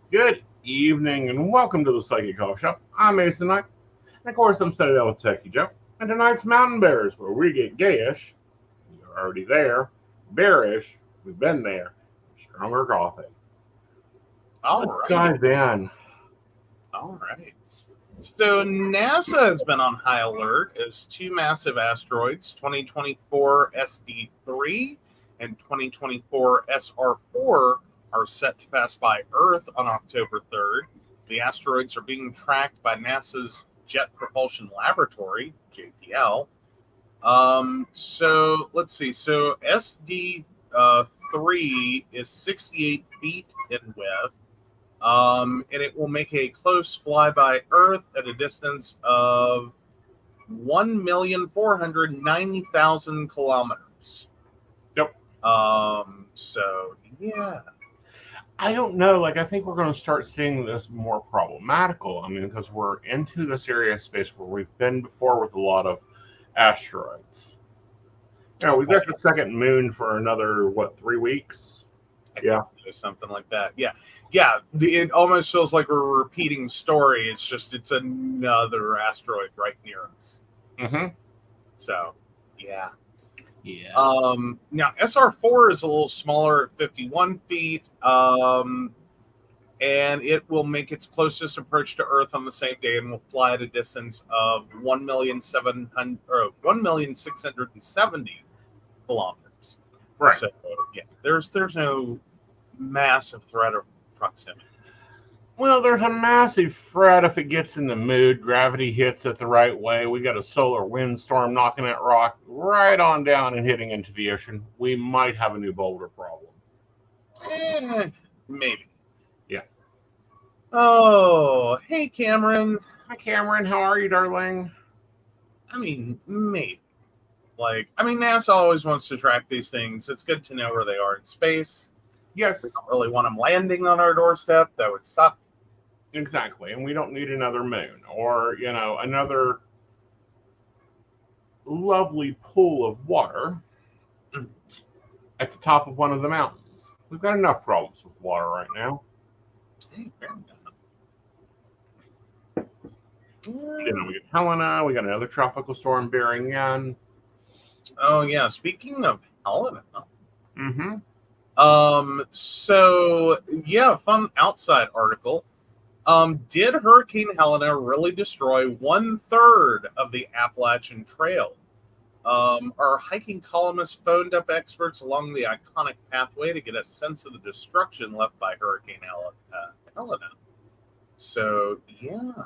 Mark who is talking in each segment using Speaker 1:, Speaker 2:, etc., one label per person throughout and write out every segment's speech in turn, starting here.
Speaker 1: Good evening and welcome to the Psychic Coffee Shop. I'm Aeson and of course I'm sitting down with Techy Joe. And tonight's Mountain Bears, where we get gayish, you're already there, bearish, we've been there, stronger coffee. So
Speaker 2: All
Speaker 1: let's
Speaker 2: right.
Speaker 1: dive in.
Speaker 2: All right. So NASA has been on high alert as two massive asteroids, 2024 SD3 and 2024 SR4, are set to pass by Earth on October 3rd. The asteroids are being tracked by NASA's Jet Propulsion Laboratory, JPL. So let's see. So SD3 is 68 feet in width. And it will make a close flyby Earth at a distance of 1,490,000 kilometers.
Speaker 1: Yep.
Speaker 2: So yeah.
Speaker 1: I don't know, I think we're going to start seeing this more problematical. Because we're into this area of space where we've been before with a lot of asteroids. We've got the second moon for another, 3 weeks?
Speaker 2: I think so, something like that. Yeah. It almost feels like we're a repeating story. It's another asteroid right near us.
Speaker 1: Mm-hmm.
Speaker 2: So, yeah.
Speaker 1: Yeah.
Speaker 2: Now SR4 is a little smaller at 51 feet. And it will make its closest approach to Earth on the same day and will fly at a distance of 1,670 kilometers.
Speaker 1: Right.
Speaker 2: So yeah, there's no massive threat of proximity.
Speaker 1: Well, there's a massive threat if it gets in the mood. Gravity hits it the right way. We got a solar windstorm knocking that rock right on down and hitting into the ocean. We might have a new boulder problem.
Speaker 2: Maybe.
Speaker 1: Yeah.
Speaker 2: Oh, hey, Cameron.
Speaker 1: Hi, Cameron. How are you, darling?
Speaker 2: Maybe. NASA always wants to track these things. It's good to know where they are in space.
Speaker 1: Yes.
Speaker 2: We don't really want them landing on our doorstep. That would suck.
Speaker 1: Exactly. And we don't need another moon or, another lovely pool of water at the top of one of the mountains. We've got enough problems with water right now.
Speaker 2: Hey, fair enough.
Speaker 1: We got Helena. We got another tropical storm bearing in.
Speaker 2: Oh, yeah. Speaking of Helena.
Speaker 1: Mm-hmm.
Speaker 2: So, yeah, fun outside article. Did Hurricane Helena really destroy 1/3 of the Appalachian Trail? Our hiking columnists phoned up experts along the iconic pathway to get a sense of the destruction left by Hurricane Helena. So, yeah.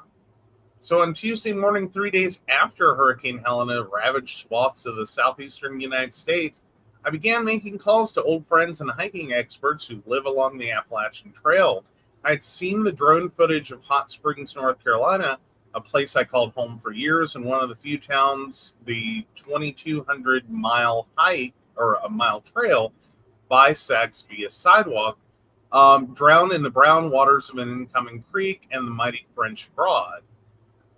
Speaker 2: So on Tuesday morning, 3 days after Hurricane Helena ravaged swaths of the southeastern United States, I began making calls to old friends and hiking experts who live along the Appalachian Trail. I had seen the drone footage of Hot Springs, North Carolina, a place I called home for years, and one of the few towns the 2,200-mile hike, or a mile trail, bisects via sidewalk, drowned in the brown waters of an incoming creek and the mighty French Broad.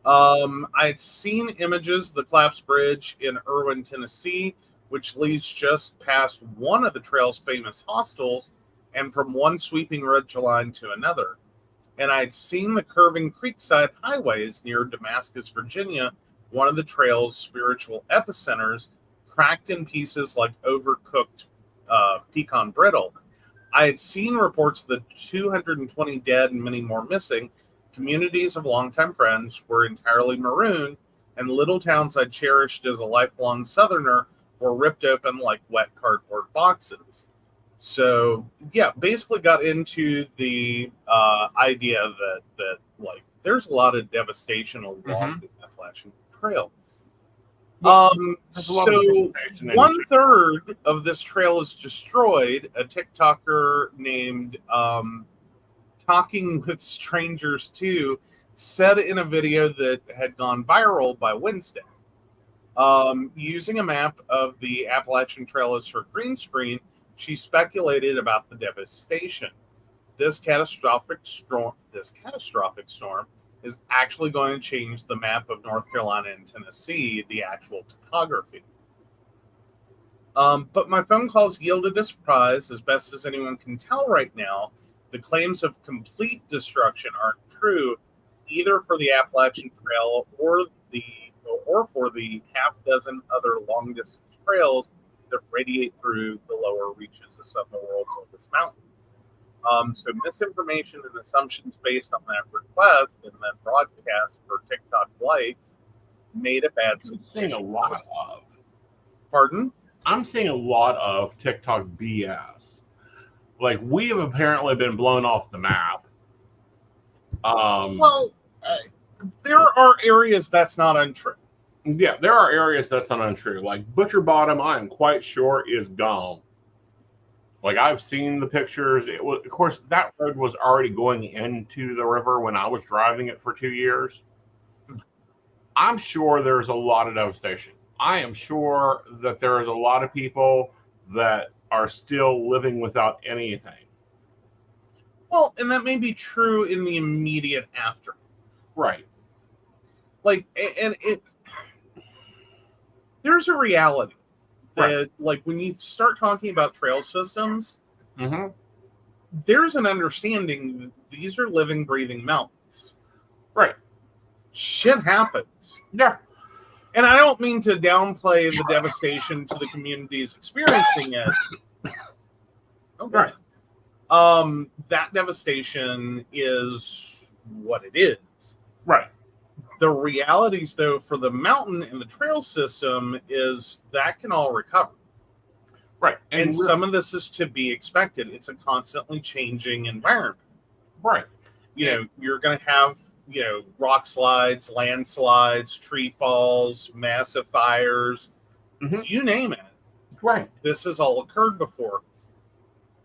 Speaker 2: I had seen images of the collapsed bridge in Irwin, Tennessee, which leads just past one of the trail's famous hostels and from one sweeping ridge line to another. And I had seen the curving creekside highways near Damascus, Virginia, one of the trail's spiritual epicenters, cracked in pieces like overcooked pecan brittle. I had seen reports of the 220 dead and many more missing. Communities of longtime friends were entirely marooned, and little towns I cherished as a lifelong Southerner were ripped open like wet cardboard boxes. So, yeah, basically got into the idea that there's a lot of devastation along the Appalachian Trail. So 1/3 of this trail is destroyed. A TikToker named Talking with Strangers 2 said in a video that had gone viral by Wednesday. Using a map of the Appalachian Trail as her green screen, she speculated about the devastation. This catastrophic storm is actually going to change the map of North Carolina and Tennessee, the actual topography. But my phone calls yielded a surprise, as best as anyone can tell right now. The claims of complete destruction aren't true either for the Appalachian Trail or for the half dozen other long distance trails that radiate through the lower reaches of some of the world's oldest mountains. So misinformation and assumptions based on that request and then broadcast for TikTok likes made a bad
Speaker 1: I'm seeing a lot of.
Speaker 2: Pardon?
Speaker 1: I'm seeing a lot of TikTok BS. Like, we have apparently been blown off the map.
Speaker 2: There are areas that's not untrue.
Speaker 1: Yeah, there are areas that's not untrue. Like Butcher Bottom, I am quite sure is gone. Like, I've seen the pictures. It was, of course, that road was already going into the river when I was driving it for 2 years. I'm sure there's a lot of devastation. I am sure that there is a lot of people that are still living without anything.
Speaker 2: Well, and that may be true in the immediate after.
Speaker 1: Right.
Speaker 2: Like, and it's, there's a reality that, like, when you start talking about trail systems, there's an understanding that these are living, breathing mountains.
Speaker 1: Right.
Speaker 2: Shit happens.
Speaker 1: Yeah.
Speaker 2: And I don't mean to downplay the devastation to the communities experiencing it. Okay.
Speaker 1: Right.
Speaker 2: That devastation is what it is.
Speaker 1: Right.
Speaker 2: The realities, though, for the mountain and the trail system is that can all recover.
Speaker 1: Right.
Speaker 2: And some of this is to be expected. It's a constantly changing environment.
Speaker 1: Right.
Speaker 2: You know, you're going to have, you know, rock slides, landslides, tree falls, massive fires, you name it.
Speaker 1: Right.
Speaker 2: This has all occurred before.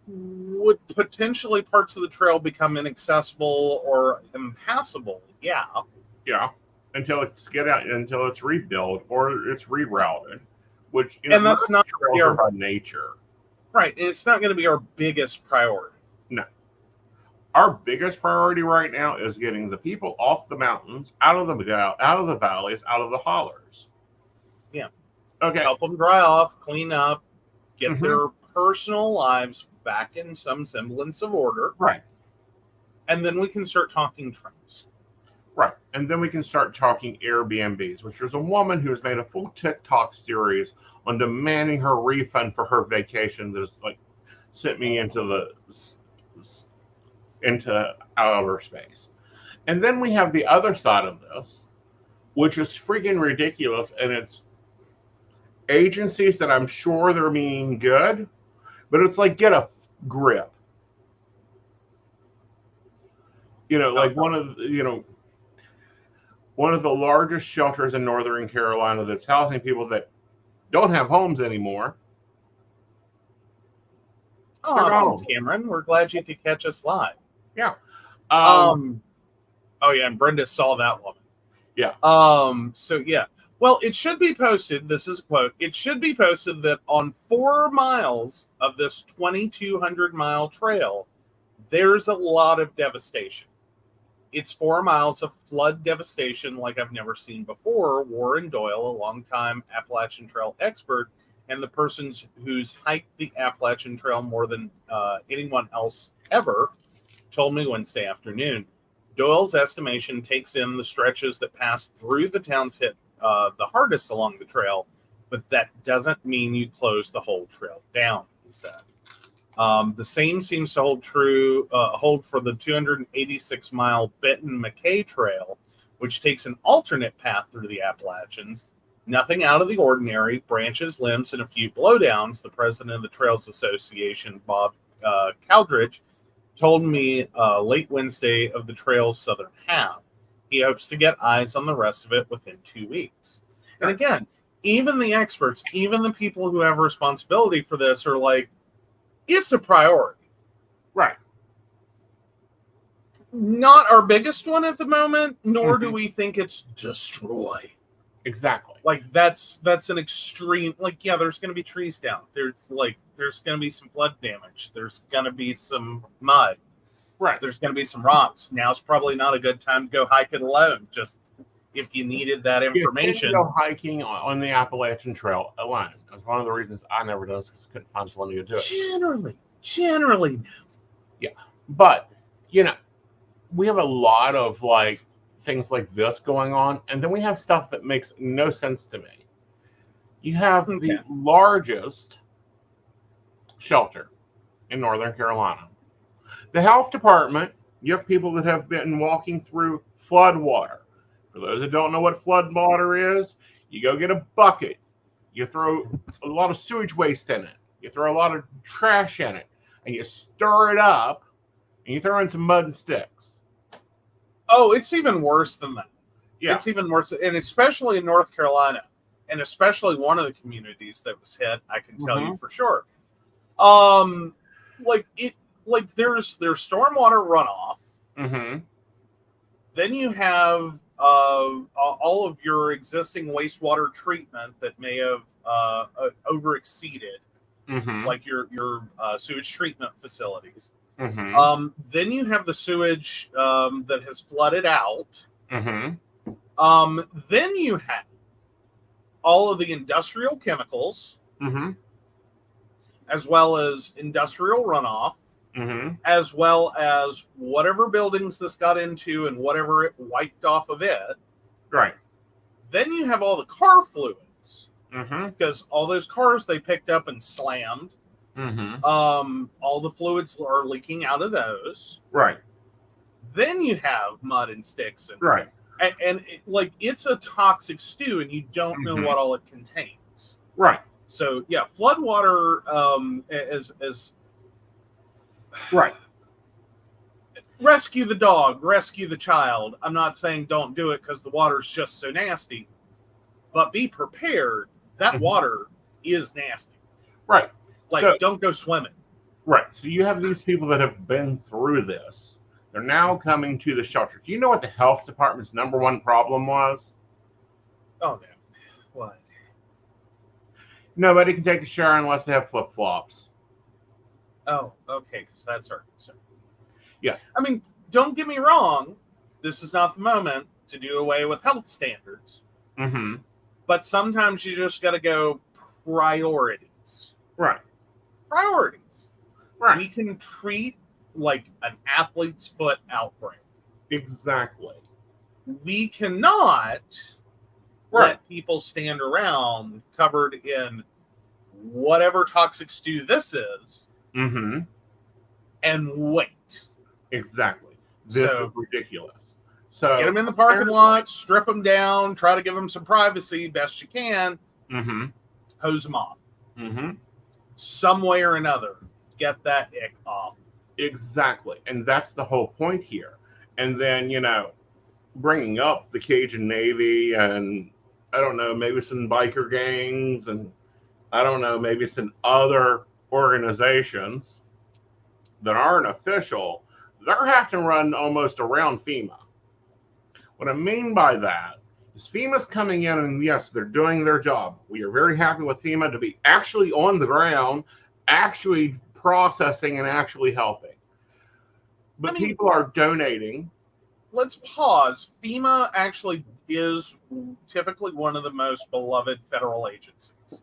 Speaker 2: Would potentially parts of the trail become inaccessible or impassable? Yeah.
Speaker 1: Yeah. Until it's rebuilt or it's rerouted, which
Speaker 2: and that's not
Speaker 1: trails by nature.
Speaker 2: Right. And it's not going to be our biggest priority.
Speaker 1: No. Our biggest priority right now is getting the people off the mountains, out of the valleys, out of the hollers.
Speaker 2: Yeah.
Speaker 1: Okay.
Speaker 2: Help them dry off, clean up, get their personal lives back in some semblance of order.
Speaker 1: Right.
Speaker 2: And then we can start talking trails.
Speaker 1: Right. And then we can start talking Airbnbs, which there's a woman who has made a full TikTok series on demanding her refund for her vacation that has, like, sent me into outer space. And then we have the other side of this, which is freaking ridiculous, and it's agencies that I'm sure they're being good, but it's like, get a grip. You know, like one of the largest shelters in Northern Carolina that's housing people that don't have homes anymore.
Speaker 2: Oh, thanks, Cameron. We're glad you could catch us live.
Speaker 1: Yeah.
Speaker 2: Oh yeah, and Brenda saw that one.
Speaker 1: Yeah.
Speaker 2: So yeah. Well, it should be posted. This is a quote. It should be posted that on 4 miles of this 2,200-mile trail, there's a lot of devastation. It's 4 miles of flood devastation like I've never seen before. Warren Doyle, a longtime Appalachian Trail expert, and the person who's hiked the Appalachian Trail more than anyone else ever, told me Wednesday afternoon. Doyle's estimation takes in the stretches that pass through the towns hit the hardest along the trail, but that doesn't mean you close the whole trail down, he said. The same seems to hold for the 286-mile Benton-McKay Trail, which takes an alternate path through the Appalachians. Nothing out of the ordinary, branches, limbs, and a few blowdowns. The president of the Trails Association, Bob Caldridge, told me late Wednesday of the trail's southern half. He hopes to get eyes on the rest of it within 2 weeks. And again, even the experts, even the people who have responsibility for this are like, it's a priority.
Speaker 1: Right.
Speaker 2: Not our biggest one at the moment, nor do we think it's destroy.
Speaker 1: Exactly.
Speaker 2: Like that's an extreme, like, yeah, there's going to be trees down. There's going to be some flood damage. There's going to be some mud.
Speaker 1: Right.
Speaker 2: There's going to be some rocks. Now's probably not a good time to go hike it alone. Just if you needed that information.
Speaker 1: Go hiking on the Appalachian Trail alone. That's one of the reasons I never done, because I couldn't find someone to go do it.
Speaker 2: Generally no.
Speaker 1: Yeah. But, you know, we have a lot of like things like this going on, and then we have stuff that makes no sense to me. You have
Speaker 2: Okay.
Speaker 1: the largest shelter in Northern Carolina. The health department, you have people that have been walking through flood water. For those that don't know what flood water is, you go get a bucket, you throw a lot of sewage waste in it, you throw a lot of trash in it, and you stir it up, and you throw in some mud and sticks.
Speaker 2: Oh, it's even worse than that.
Speaker 1: Yeah.
Speaker 2: It's even worse, and especially in North Carolina, and especially one of the communities that was hit, I can tell you for sure. There's stormwater runoff.
Speaker 1: Mm-hmm.
Speaker 2: Then you have all of your existing wastewater treatment that may have overexceeded, like your sewage treatment facilities. Then you have the sewage that has flooded out. Then you have all of the industrial chemicals, as well as industrial runoff, as well as whatever buildings this got into and whatever it wiped off of it.
Speaker 1: Right.
Speaker 2: Then you have all the car fluids, because all those cars they picked up and slammed. All the fluids are leaking out of those.
Speaker 1: Right.
Speaker 2: Then you have mud and sticks, and
Speaker 1: right.
Speaker 2: And it's a toxic stew, and you don't know what all it contains.
Speaker 1: Right.
Speaker 2: So yeah, floodwater as
Speaker 1: right.
Speaker 2: Rescue the dog, rescue the child. I'm not saying don't do it because the water's just so nasty, but be prepared. That water is nasty.
Speaker 1: Right.
Speaker 2: Don't go swimming.
Speaker 1: Right. So you have these people that have been through this. They're now coming to the shelter. Do you know what the health department's number one problem was?
Speaker 2: Oh, no. What?
Speaker 1: Nobody can take a shower unless they have flip-flops.
Speaker 2: Oh, okay, because that's our concern.
Speaker 1: Yeah.
Speaker 2: I mean, don't get me wrong. This is not the moment to do away with health standards. But sometimes you just got to go priorities.
Speaker 1: Right.
Speaker 2: Priorities.
Speaker 1: Right.
Speaker 2: We can treat like an athlete's foot outbreak.
Speaker 1: Exactly.
Speaker 2: We cannot let people stand around covered in whatever toxic stew this is and wait.
Speaker 1: Exactly. This is ridiculous. So
Speaker 2: get them in the parking lot, strip them down, try to give them some privacy best you can, hose them off. Some way or another, get that ick off.
Speaker 1: Exactly. And that's the whole point here. And then, bringing up the Cajun Navy and, I don't know, maybe some biker gangs and, I don't know, maybe some other organizations that aren't official, they're having to run almost around FEMA. What I mean by that is FEMA's coming in and, yes, they're doing their job. We are very happy with FEMA to be actually on the ground, actually processing and actually helping. But people are donating.
Speaker 2: Let's pause. FEMA actually is typically one of the most beloved federal agencies.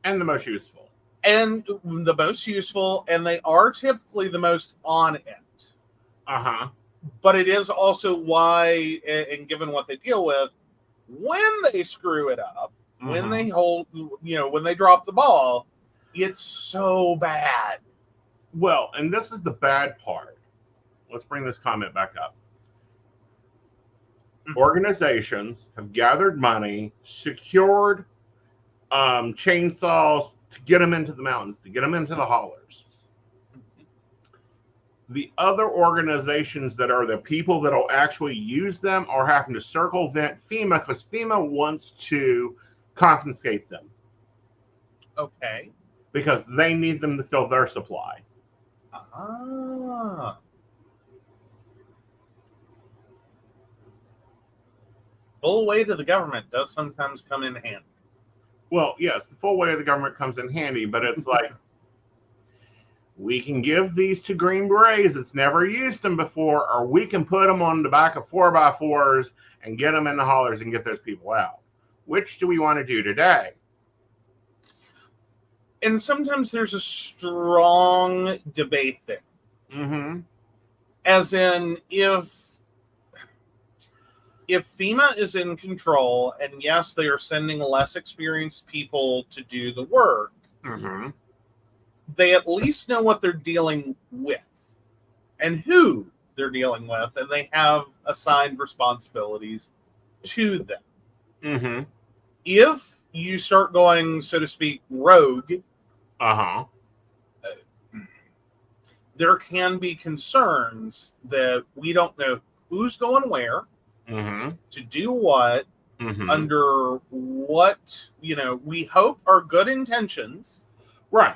Speaker 1: And the most useful.
Speaker 2: And the most useful, and they are typically the most on it. But it is also why, and given what they deal with, when they screw it up, when they when they drop the ball, it's so bad.
Speaker 1: Well, and this is the bad part. Let's bring this comment back up. Organizations have gathered money, secured chainsaws to get them into the mountains, to get them into the hollers. The other organizations that are the people that will actually use them are having to circumvent FEMA because FEMA wants to confiscate them.
Speaker 2: Okay.
Speaker 1: Because they need them to fill their supply.
Speaker 2: Full weight of the government does sometimes come in handy.
Speaker 1: Well, yes, the full weight of the government comes in handy, but it's like, we can give these to Green Berets that's never used them before, or we can put them on the back of 4x4s and get them in the hollers and get those people out. Which do we want to do today?
Speaker 2: And sometimes there's a strong debate there.
Speaker 1: Mm-hmm.
Speaker 2: As in, if FEMA is in control, and yes, they are sending less experienced people to do the work,
Speaker 1: Mm-hmm.
Speaker 2: they at least know what they're dealing with and who they're dealing with, and they have assigned responsibilities to them.
Speaker 1: Mm-hmm.
Speaker 2: If you start going, so to speak, rogue,
Speaker 1: Uh-huh.
Speaker 2: there can be concerns that we don't know who's going where,
Speaker 1: Mm-hmm.
Speaker 2: to do what,
Speaker 1: Mm-hmm.
Speaker 2: under what, we hope are good intentions,
Speaker 1: Right.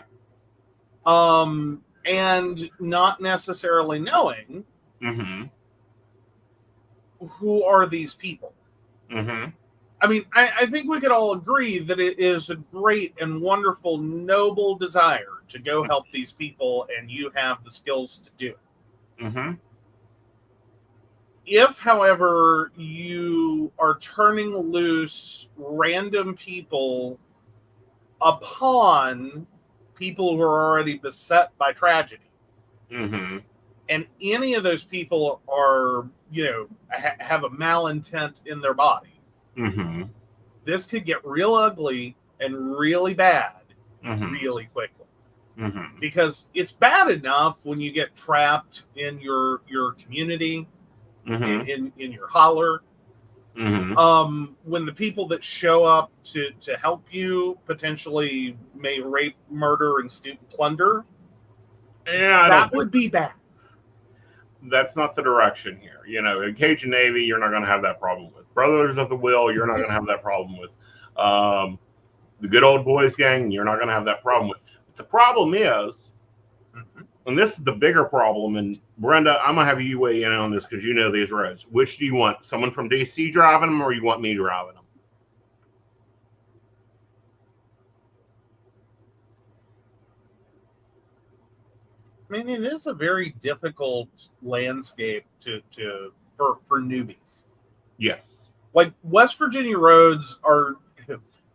Speaker 2: and not necessarily knowing
Speaker 1: Mm-hmm.
Speaker 2: who are these people.
Speaker 1: Mm-hmm.
Speaker 2: I mean, I think we could all agree that it is a great and wonderful, noble desire to go help these people, and you have the skills to do it.
Speaker 1: Mm-hmm.
Speaker 2: If, however, you are turning loose random people upon people who are already beset by tragedy,
Speaker 1: Mm-hmm.
Speaker 2: and any of those people are, have a malintent in their body,
Speaker 1: Mm-hmm.
Speaker 2: this could get real ugly and really bad
Speaker 1: Mm-hmm.
Speaker 2: really quickly.
Speaker 1: Mm-hmm.
Speaker 2: Because it's bad enough when you get trapped in your community,
Speaker 1: Mm-hmm.
Speaker 2: in your holler.
Speaker 1: Mm-hmm.
Speaker 2: When the people that show up to help you potentially may rape, murder, and plunder,
Speaker 1: Yeah,
Speaker 2: that would be bad.
Speaker 1: That's not the direction here. In Cajun Navy, you're not going to have that problem with. Brothers of the Will, you're not going to have that problem with. The Good Old Boys Gang, you're not going to have that problem with. But the problem is, and this is the bigger problem, and Brenda, I'm going to have you weigh in on this because you know these roads. Which do you want? Someone from DC driving them, or you want me driving them?
Speaker 2: I mean, it is a very difficult landscape for newbies.
Speaker 1: Yes.
Speaker 2: Like, West Virginia roads are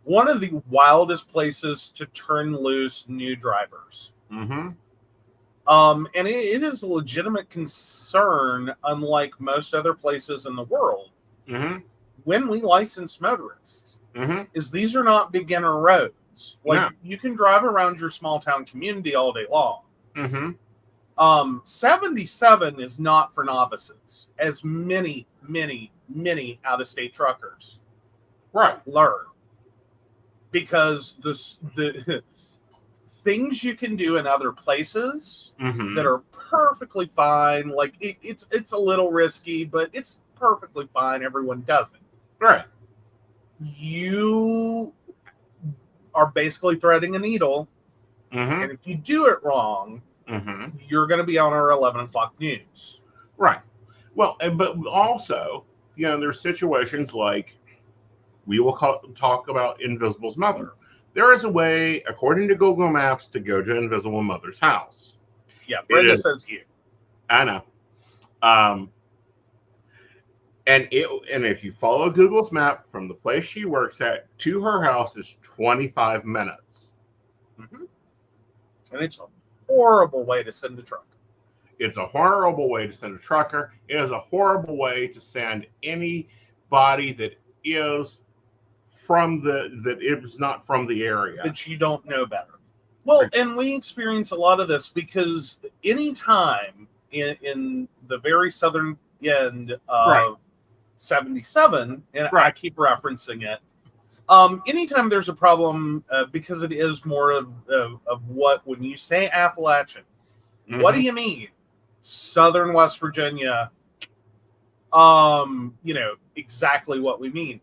Speaker 2: one of the wildest places to turn loose new drivers.
Speaker 1: Mm-hmm.
Speaker 2: And it is a legitimate concern, unlike most other places in the world,
Speaker 1: Mm-hmm.
Speaker 2: when we license motorists,
Speaker 1: Mm-hmm.
Speaker 2: is these are not beginner roads. Like,
Speaker 1: No.
Speaker 2: you can drive around your small town community all day long.
Speaker 1: Mm-hmm.
Speaker 2: 77 is not for novices, as many out-of-state truckers learn, because the things you can do in other places that are perfectly fine, like it's a little risky, but it's perfectly fine. Everyone does it.
Speaker 1: Right.
Speaker 2: You are basically threading a needle, and if you do it wrong, you're going to be on our 11 o'clock news.
Speaker 1: Right. Well, but also, there's situations like we will talk about Invisible's mother. There is a way, according to Google Maps, to go to Invisible Mother's house.
Speaker 2: Yeah, Brenda says you.
Speaker 1: I know. And if you follow Google's map from the place she works at to her house is 25 minutes.
Speaker 2: Mm-hmm. And it's a horrible way to send a truck.
Speaker 1: It's a horrible way to send a trucker. It is a horrible way to send anybody that is not from the area.
Speaker 2: That you don't know better. Well, and we experience a lot of this because anytime in the very southern end of 77, and I keep referencing it, anytime there's a problem, because it is more of what, when you say Appalachian, what do you mean? Southern West Virginia, exactly what we mean.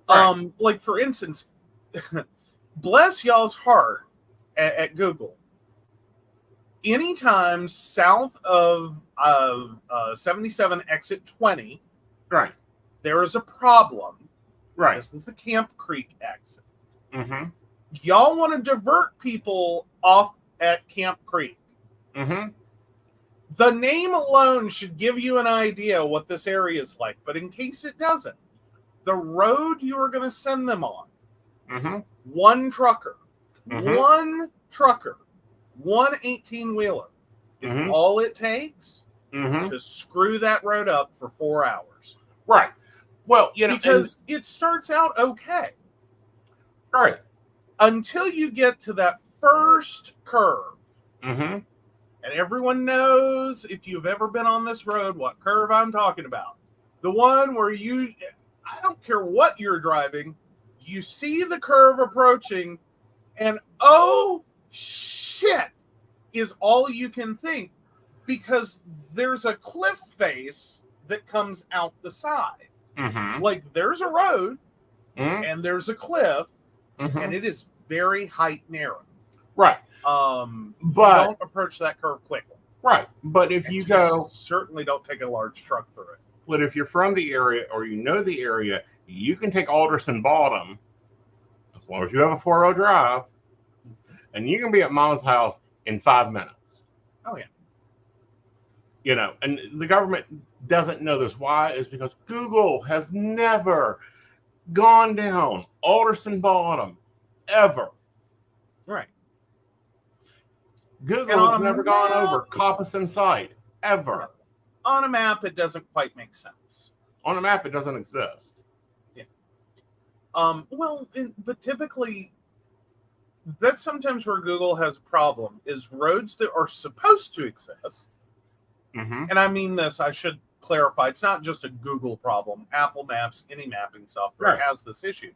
Speaker 2: Like, for instance, bless y'all's heart at Google. Anytime south of 77 exit 20, there is a problem. This is the Camp Creek exit. Y'all want to divert people off at Camp Creek. The name alone should give you an idea what this area is like, but in case it doesn't, the road you are going to send them on, one trucker, one 18-wheeler, is all it takes to screw that road up for 4 hours.
Speaker 1: Right. Well,
Speaker 2: because it starts out okay.
Speaker 1: Right.
Speaker 2: Until you get to that first curve.
Speaker 1: Mm-hmm.
Speaker 2: And everyone knows, if you've ever been on this road, what curve I'm talking about. The one where I don't care what you're driving, you see the curve approaching, and oh, shit, is all you can think. Because there's a cliff face that comes out the side.
Speaker 1: Mm-hmm.
Speaker 2: Like, there's a road, and there's a cliff, and it is very height narrow.
Speaker 1: Right.
Speaker 2: But you don't approach that curve quickly.
Speaker 1: Right. But if you
Speaker 2: certainly don't take a large truck through it.
Speaker 1: But if you're from the area or you know the area, you can take Alderson Bottom, as long as you have a 4-wheel drive, and you can be at Mom's house in 5 minutes.
Speaker 2: Oh, yeah.
Speaker 1: And the government doesn't know this. Why? Is because Google has never gone down Alderson Bottom, ever.
Speaker 2: Right.
Speaker 1: Google has never gone over Coppice in Sight, ever.
Speaker 2: On a map, it doesn't quite make sense.
Speaker 1: On a map, it doesn't exist.
Speaker 2: Yeah. But typically, that's sometimes where Google has a problem, is roads that are supposed to exist. And I mean this, I should clarify, it's not just a Google problem. Apple Maps, any mapping software has this issue.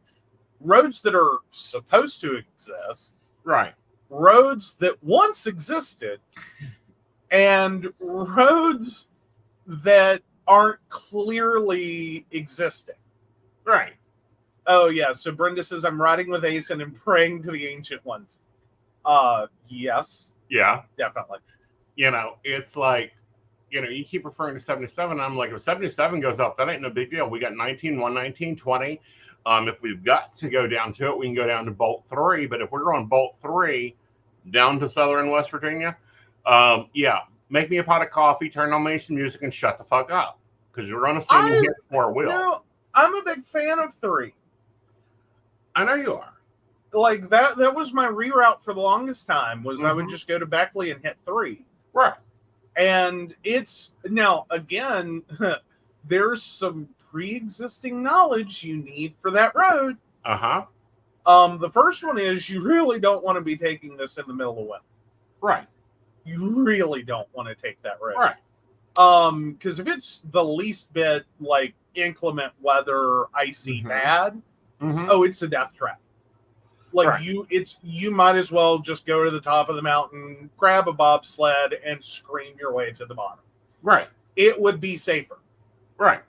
Speaker 2: Roads that are supposed to exist.
Speaker 1: Right.
Speaker 2: Roads that once existed, and roads that aren't clearly existing.
Speaker 1: Right.
Speaker 2: Oh, yeah. So Brenda says, I'm riding with Aeson and praying to the ancient ones. Yes.
Speaker 1: Yeah.
Speaker 2: Definitely.
Speaker 1: It's like, you keep referring to 77. I'm like, if 77 goes up, that ain't no big deal. We got 19, 119, 20. If we've got to go down to it, we can go down to Bolt 3. But if we're going Bolt 3 down to Southern West Virginia, make me a pot of coffee, turn on me some music, and shut the fuck up. Because you're going to see me hit 4-wheel.
Speaker 2: No, I'm a big fan of 3.
Speaker 1: I know you are.
Speaker 2: Like, that was my reroute for the longest time, was I would just go to Beckley and hit 3.
Speaker 1: Right.
Speaker 2: And it's, now, again, there's some pre-existing knowledge you need for that road. The first one is, you really don't want to be taking this in the middle of winter.
Speaker 1: Right.
Speaker 2: You really don't want to take that road.
Speaker 1: Right.
Speaker 2: Because if it's the least bit like inclement weather, icy bad, it's a death trap. Like you might as well just go to the top of the mountain, grab a bobsled, and scream your way to the bottom.
Speaker 1: Right.
Speaker 2: It would be safer.
Speaker 1: Right.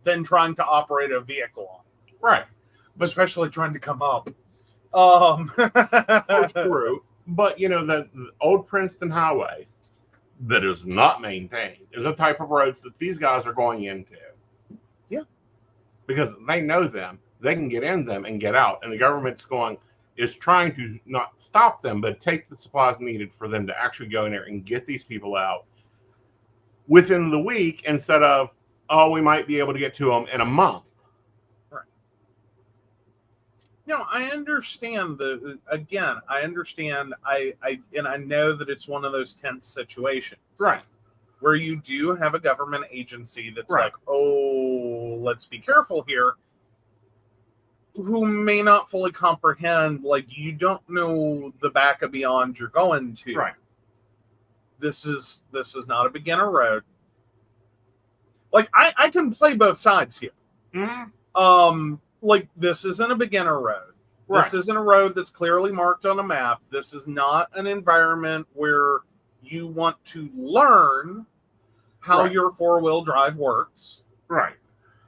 Speaker 2: Than trying to operate a vehicle on.
Speaker 1: Right.
Speaker 2: But especially trying to come up.
Speaker 1: That's true. But the old Princeton Highway that is not maintained is a type of roads that these guys are going into.
Speaker 2: Yeah.
Speaker 1: Because they know them. They can get in them and get out. And the government's is trying to not stop them, but take the supplies needed for them to actually go in there and get these people out within the week, instead of, we might be able to get to them in a month.
Speaker 2: Right. No, I understand I understand. I know that it's one of those tense situations.
Speaker 1: Right.
Speaker 2: Where you do have a government agency that's like, let's be careful here, who may not fully comprehend, like, you don't know the back of beyond you're going to.
Speaker 1: Right.
Speaker 2: This is not a beginner road. Like, I can play both sides here. Like, this isn't a beginner road.
Speaker 1: Right.
Speaker 2: This isn't a road that's clearly marked on a map. This is not an environment where you want to learn how your 4-wheel drive works.
Speaker 1: Right.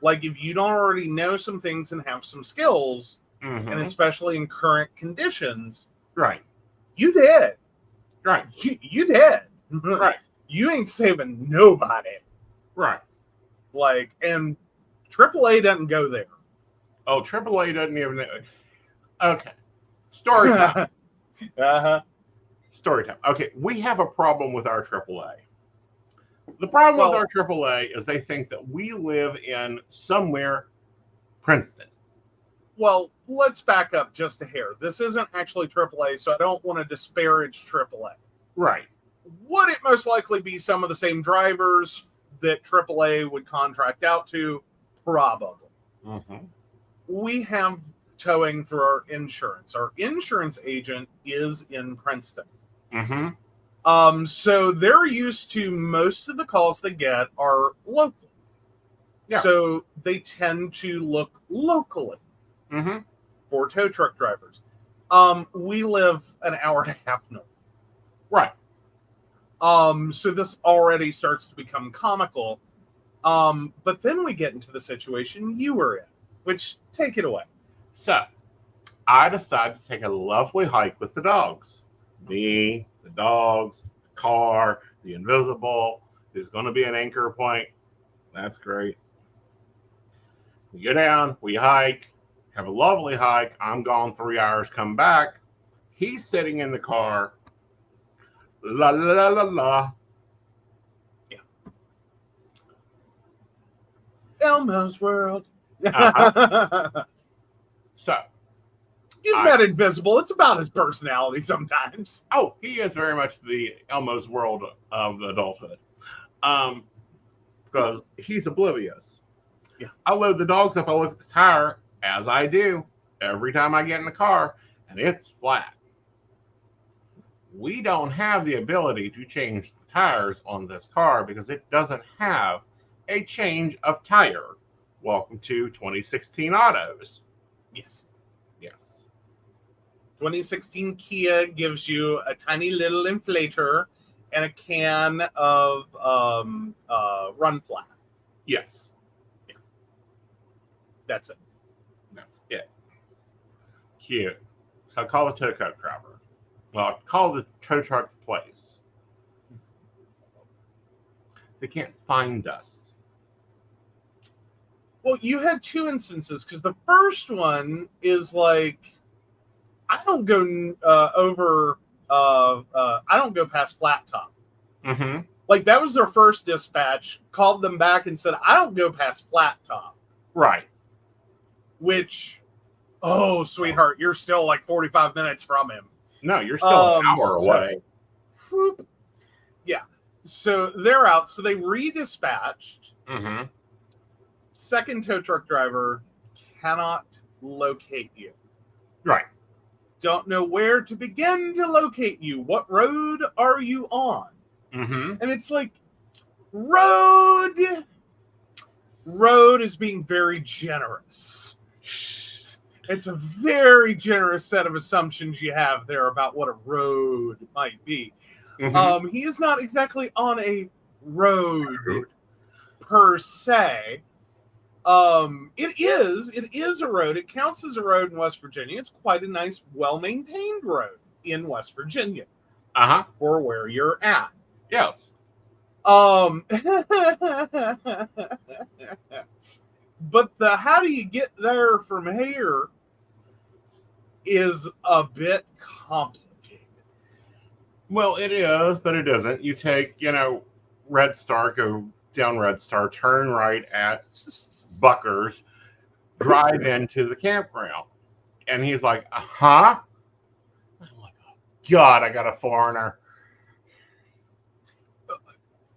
Speaker 2: Like, if you don't already know some things and have some skills, and especially in current conditions,
Speaker 1: right,
Speaker 2: you did.
Speaker 1: Right.
Speaker 2: You did.
Speaker 1: Right.
Speaker 2: You ain't saving nobody.
Speaker 1: Right.
Speaker 2: Like, and AAA doesn't go there.
Speaker 1: Oh, AAA doesn't even. Okay. Story time. Story time. Okay, we have a problem with our AAA. The problem with our AAA is they think that we live in somewhere Princeton.
Speaker 2: Well, let's back up just a hair. This isn't actually AAA, so I don't want to disparage AAA.
Speaker 1: Right.
Speaker 2: would it most likely be some of the same drivers that AAA would contract out to? Probably.
Speaker 1: Mm-hmm.
Speaker 2: We have towing through our insurance. Our insurance agent is in Princeton.
Speaker 1: Mm-hmm.
Speaker 2: So they're used to most of the calls they get are local.
Speaker 1: Yeah.
Speaker 2: So they tend to look locally
Speaker 1: Mm-hmm.
Speaker 2: for tow truck drivers. We live an hour and a half north.
Speaker 1: Right.
Speaker 2: So this already starts to become comical. But then we get into the situation you were in, which, take it away.
Speaker 1: So I decided to take a lovely hike with the dogs. Me, the dogs, the car, the invisible. There's going to be an anchor point. That's great. We go down, we hike, have a lovely hike. I'm gone 3 hours, come back. He's sitting in the car. La la la la la.
Speaker 2: Yeah. Elmo's World.
Speaker 1: Uh-huh. So
Speaker 2: You've met Invisible. It's about his personality sometimes.
Speaker 1: Oh, he is very much the Elmo's World of adulthood. Because he's oblivious.
Speaker 2: Yeah.
Speaker 1: I load the dogs up, I look at the tire, as I do every time I get in the car, and it's flat. We don't have the ability to change the tires on this car because it doesn't have a change of tire. Welcome to 2016 autos.
Speaker 2: Yes.
Speaker 1: Yes.
Speaker 2: 2016 Kia gives you a tiny little inflator and a can of run flat.
Speaker 1: Yes.
Speaker 2: Yeah. That's it.
Speaker 1: That's it. Cute. So I call the tow truck driver. Well, I call the tow truck place. They can't find us.
Speaker 2: Well, you had two instances because the first one is like, I don't go I don't go past Flat Top.
Speaker 1: Mm-hmm.
Speaker 2: Like that was their first dispatch. Called them back and said, I don't go past Flat Top.
Speaker 1: Right.
Speaker 2: Which, oh, sweetheart, you're still like 45 minutes from him.
Speaker 1: No, you're still an hour away.
Speaker 2: Whoop. Yeah. So they're out. So they redispatched.
Speaker 1: Mm-hmm.
Speaker 2: Second tow truck driver cannot locate you.
Speaker 1: Right.
Speaker 2: Don't know where to begin to locate you. What road are you on?
Speaker 1: Mm-hmm.
Speaker 2: And it's like, road is being very generous. It's a very generous set of assumptions you have there about what a road might be.
Speaker 1: Mm-hmm.
Speaker 2: He is not exactly on a road per se. It is a road. It counts as a road in West Virginia. It's quite a nice, well-maintained road in West Virginia.
Speaker 1: Uh-huh.
Speaker 2: For where you're at.
Speaker 1: Yes.
Speaker 2: But the how do you get there from here is a bit complicated.
Speaker 1: Well, it is, but it isn't. You take, Red Star, go down Red Star, turn right at Buckers, drive into the campground. And he's like, huh? I'm like, oh, God, I got a foreigner.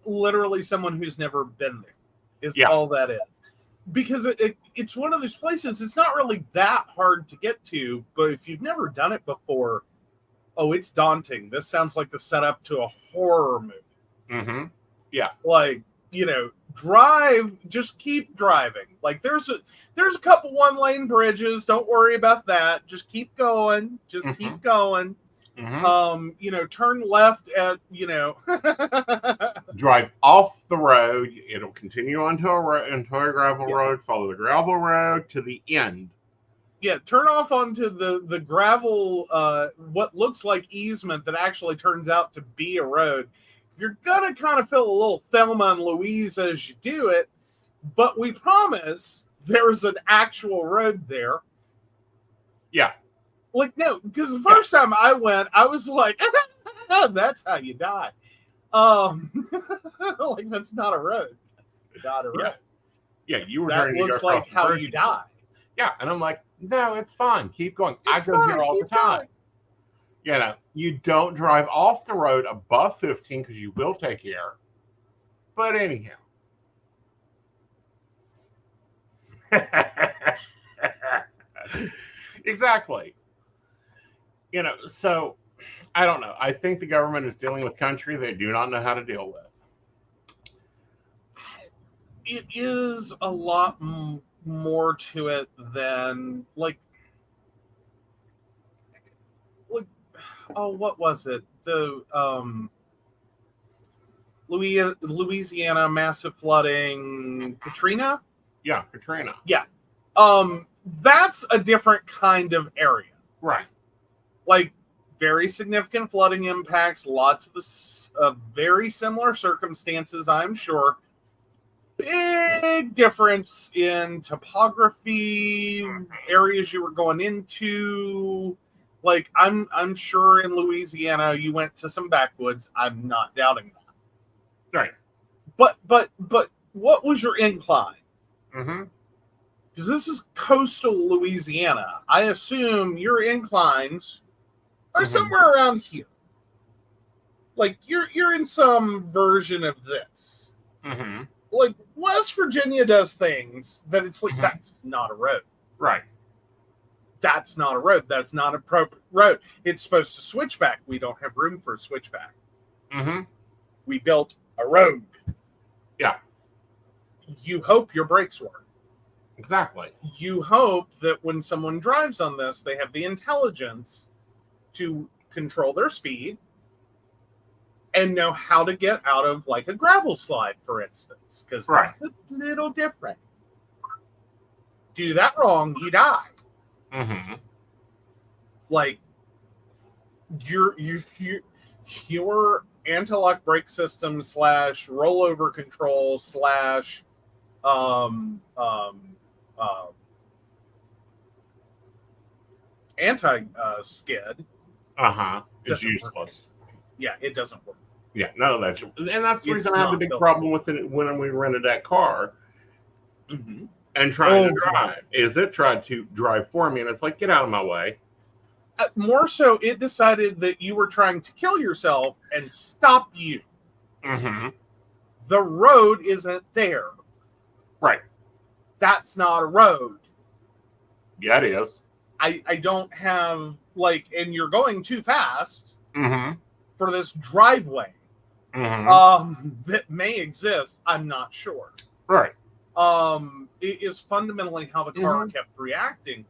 Speaker 2: Literally someone who's never been there is all that is. Because it's one of those places, it's not really that hard to get to, but if you've never done it before, it's daunting. This sounds like the setup to a horror movie.
Speaker 1: Mm-hmm. Yeah.
Speaker 2: Like, drive, just keep driving. Like there's a couple 1-lane bridges. Don't worry about that. Just keep going. Just keep going.
Speaker 1: Mm-hmm.
Speaker 2: Turn left at,
Speaker 1: drive off the road. It'll continue onto a gravel road, follow the gravel road to the end.
Speaker 2: Yeah, turn off onto the gravel, what looks like easement that actually turns out to be a road. You're going to kind of feel a little Thelma and Louise as you do it, but we promise there's an actual road there.
Speaker 1: Yeah.
Speaker 2: Like, no, because the first time I went, I was like, that's how you die. Like, that's not a road. That's not a road.
Speaker 1: Yeah, you were
Speaker 2: that looks like how you die.
Speaker 1: Yeah, and I'm like, no, it's fine. Keep going.
Speaker 2: It's
Speaker 1: I go
Speaker 2: fine.
Speaker 1: here all
Speaker 2: Keep
Speaker 1: the time.
Speaker 2: going.
Speaker 1: You know, you don't drive off the road above 15 because you will take air. But anyhow. Exactly. You know, so I don't know. I think the government is dealing with country they do not know how to deal with.
Speaker 2: It is a lot more to it than like oh, what was it? The Louisiana massive flooding, Katrina?
Speaker 1: Yeah, Katrina.
Speaker 2: Yeah. That's a different kind of area.
Speaker 1: Right.
Speaker 2: Like very significant flooding impacts, lots of very similar circumstances, I'm sure. Big difference in topography, areas you were going into. Like I'm sure in Louisiana you went to some backwoods. I'm not doubting that.
Speaker 1: Right.
Speaker 2: But what was your incline?
Speaker 1: Mm-hmm.
Speaker 2: Because this is coastal Louisiana. I assume your inclines are somewhere around here. Like you're in some version of this.
Speaker 1: Mm-hmm.
Speaker 2: Like West Virginia does things that it's like that's not a road.
Speaker 1: Right.
Speaker 2: That's not a road. That's not a appropriate road. It's supposed to switch back. We don't have room for a switchback.
Speaker 1: Mm-hmm.
Speaker 2: We built a road.
Speaker 1: Yeah.
Speaker 2: You hope your brakes work.
Speaker 1: Exactly.
Speaker 2: You hope that when someone drives on this, they have the intelligence to control their speed and know how to get out of like a gravel slide, for instance, because that's a little different. Do that wrong, you die.
Speaker 1: Mm-hmm.
Speaker 2: Like your anti-lock brake system / rollover control / anti-skid
Speaker 1: is useless.
Speaker 2: Work. Yeah, it doesn't work.
Speaker 1: Yeah, no, that's the reason I have the big problem with it when we rented that car and trying to drive. Is it tried to drive for me, and it's like, get out of my way.
Speaker 2: More so, it decided that you were trying to kill yourself and stop you.
Speaker 1: Mm-hmm.
Speaker 2: The road isn't there.
Speaker 1: Right.
Speaker 2: That's not a road.
Speaker 1: Yeah, it is.
Speaker 2: I don't have and you're going too fast for this driveway that may exist. I'm not sure.
Speaker 1: Right.
Speaker 2: It is fundamentally how the car kept reacting,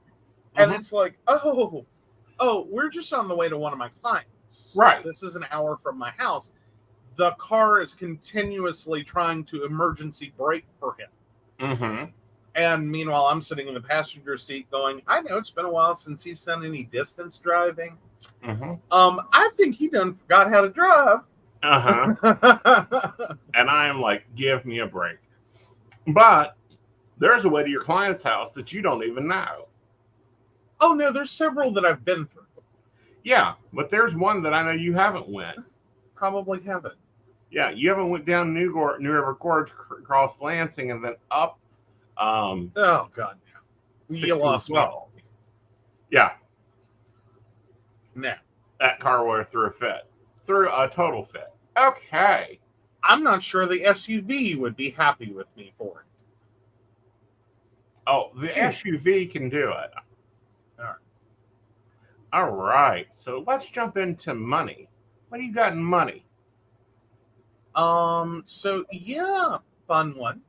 Speaker 2: and it's like, oh, we're just on the way to one of my clients.
Speaker 1: Right.
Speaker 2: This is an hour from my house. The car is continuously trying to emergency brake for him.
Speaker 1: Mm-hmm.
Speaker 2: And meanwhile, I'm sitting in the passenger seat going, I know it's been a while since he's done any distance driving. I think he done forgot how to drive.
Speaker 1: And I am like, give me a break. But there's a way to your client's house that you don't even know.
Speaker 2: Oh, no, there's several that I've been through.
Speaker 1: Yeah, but there's one that I know you haven't went.
Speaker 2: Probably haven't.
Speaker 1: Yeah, you haven't went down New River Gorge, across Lansing, and then up.
Speaker 2: Oh, God. You lost me.
Speaker 1: Yeah.
Speaker 2: No.
Speaker 1: That car wore through a total fit. Okay.
Speaker 2: I'm not sure the SUV would be happy with me for it.
Speaker 1: Oh, the SUV can do it. All right. So let's jump into money. What do you got in money?
Speaker 2: So yeah, fun one.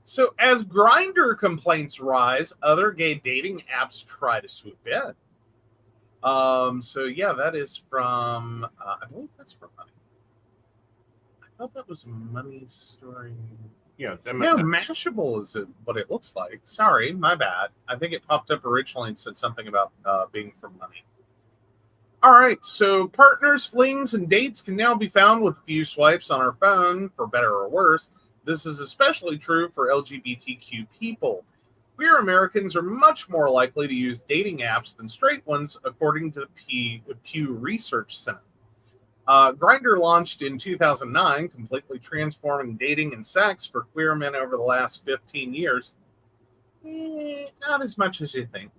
Speaker 2: So as Grindr complaints rise, other gay dating apps try to swoop in. So yeah, that is from I believe that's from Money. I thought that was Money's story.
Speaker 1: Yeah, it's
Speaker 2: Mashable is what it looks like. Sorry, my bad. I think it popped up originally and said something about being from Money. All right, so partners, flings, and dates can now be found with a few swipes on our phone, for better or worse. This is especially true for LGBTQ people. Queer Americans are much more likely to use dating apps than straight ones, according to the Pew Research Center. Grindr launched in 2009, completely transforming dating and sex for queer men over the last 15 years. Not as much as you think.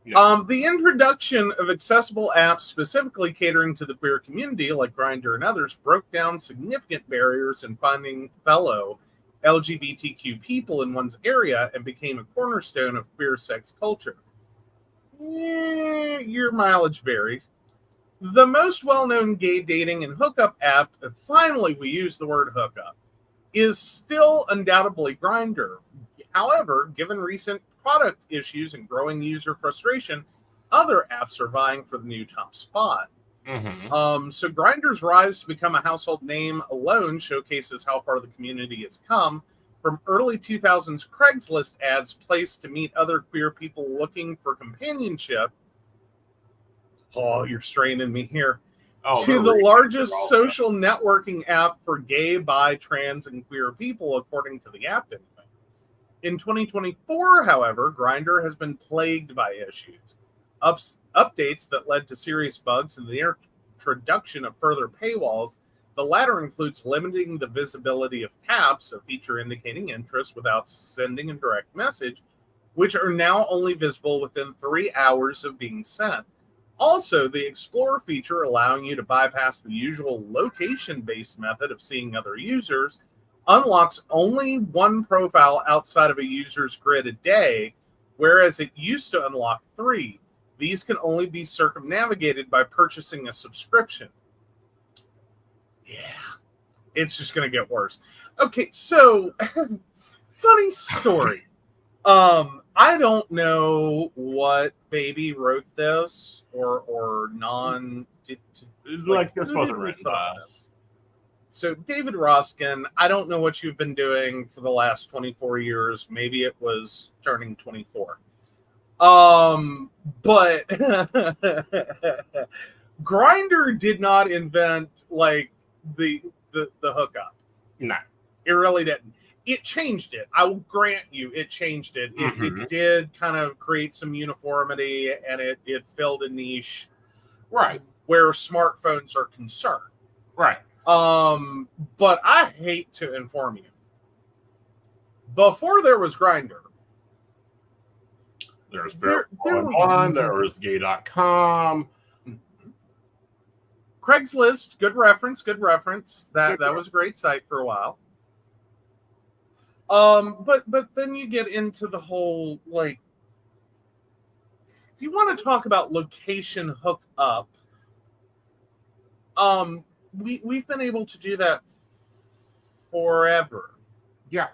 Speaker 1: Yeah.
Speaker 2: The introduction of accessible apps specifically catering to the queer community, like Grindr and others, broke down significant barriers in finding fellow LGBTQ people in one's area and became a cornerstone of queer sex culture. Your mileage varies. The most well-known gay dating and hookup app, finally we use the word hookup, is still undoubtedly Grindr. However, given recent product issues and growing user frustration, other apps are vying for the new top spot. So Grindr's rise to become a household name alone showcases how far the community has come. From early 2000s Craigslist ads placed to meet other queer people looking for companionship. Oh, you're straining me here. To the largest social networking app for gay, bi, trans, and queer people, according to the app anyway. In 2024, however, Grindr has been plagued by issues. Updates that led to serious bugs and the introduction of further paywalls. The latter includes limiting the visibility of taps, a feature indicating interest without sending a direct message, which are now only visible within 3 hours of being sent. Also, the Explore feature, allowing you to bypass the usual location-based method of seeing other users, unlocks only one profile outside of a user's grid a day, whereas it used to unlock 3. These can only be circumnavigated by purchasing a subscription. Yeah, it's just going to get worse. Okay, so, funny story. I don't know what baby wrote this or non.
Speaker 1: Like this wasn't written by us.
Speaker 2: So David Roskin, I don't know what you've been doing for the last 24 years. Maybe it was turning 24. But Grindr did not invent like the hookup.
Speaker 1: No,
Speaker 2: it really didn't. It changed it. I will grant you, it changed it. It did kind of create some uniformity, and it filled a niche,
Speaker 1: right,
Speaker 2: where smartphones are concerned.
Speaker 1: Right.
Speaker 2: But I hate to inform you. Before there was Grindr,
Speaker 1: there was there was gay.com.
Speaker 2: Craigslist, good reference. That was a great site for a while. But then you get into the whole, like, if you want to talk about location hookup, we've been able to do that forever.
Speaker 1: Yeah.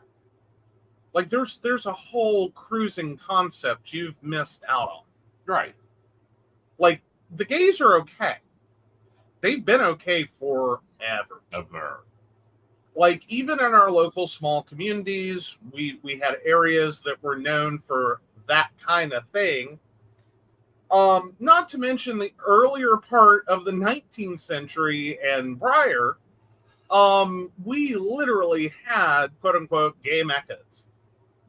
Speaker 2: Like there's a whole cruising concept you've missed out on.
Speaker 1: Right.
Speaker 2: Like the gays are okay. They've been okay forever.
Speaker 1: Ever.
Speaker 2: Like even in our local small communities, we had areas that were known for that kind of thing. Not to mention the earlier part of the 19th century and prior, we literally had quote unquote gay meccas.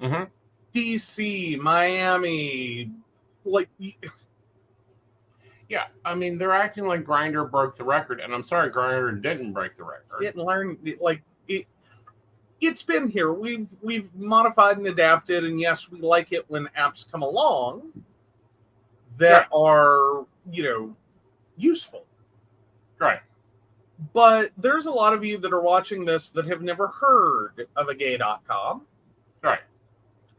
Speaker 1: Mm-hmm.
Speaker 2: DC, Miami, like.
Speaker 1: Yeah, I mean, they're acting like Grindr broke the record, and I'm sorry, Grindr didn't break the record.
Speaker 2: Didn't learn, like, it's been here. We've modified and adapted, and yes, we like it when apps come along that are, useful.
Speaker 1: Right.
Speaker 2: But there's a lot of you that are watching this that have never heard of a gay.com.
Speaker 1: Right.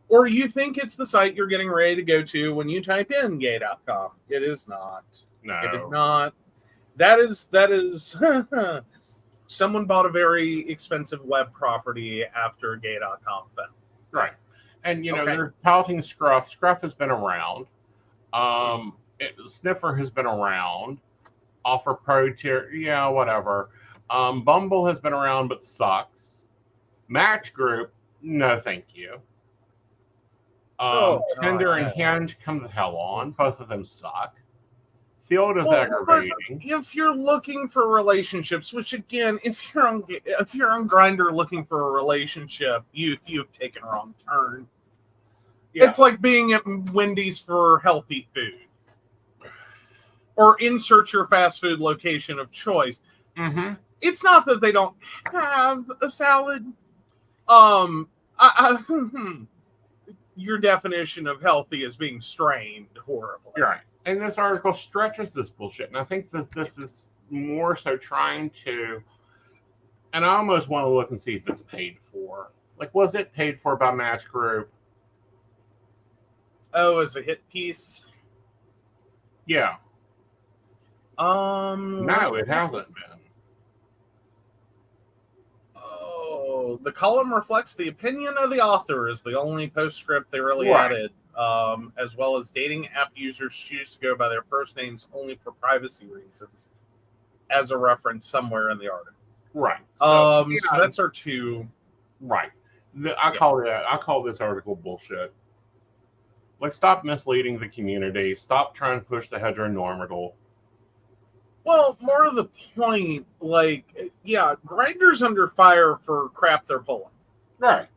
Speaker 2: Or you think it's the site you're getting ready to go to when you type in gay.com. It is not.
Speaker 1: No.
Speaker 2: It is not. That is someone bought a very expensive web property after gay.com fell.
Speaker 1: Right. And, they're touting Scruff. Scruff has been around. Sniffer has been around. Offer Pro Tier, yeah, whatever. Bumble has been around but sucks. Match Group, no thank you. Tinder and Hinge, come the hell on. Both of them suck. Field is aggravating.
Speaker 2: If you're looking for relationships, which again, if you're on Grindr looking for a relationship, you've taken a wrong turn. Yeah. It's like being at Wendy's for healthy food, or insert your fast food location of choice.
Speaker 1: Mm-hmm.
Speaker 2: It's not that they don't have a salad. your definition of healthy is being strained horribly.
Speaker 1: Right. And this article stretches this bullshit. And I think that this is more so trying to, and I almost want to look and see if it's paid for. Like, was it paid for by Match Group?
Speaker 2: Oh, as a hit piece?
Speaker 1: Yeah. No, it hasn't been.
Speaker 2: Oh, the column reflects the opinion of the author is the only postscript they really added, as well as dating app users choose to go by their first names only for privacy reasons, as a reference somewhere in the article.
Speaker 1: Right.
Speaker 2: So that's our two.
Speaker 1: Right. I call this article bullshit. Like, stop misleading the community. Stop trying to push the heteronormative.
Speaker 2: Well, more to the point, like, yeah, Grindr's under fire for crap they're pulling.
Speaker 1: Right.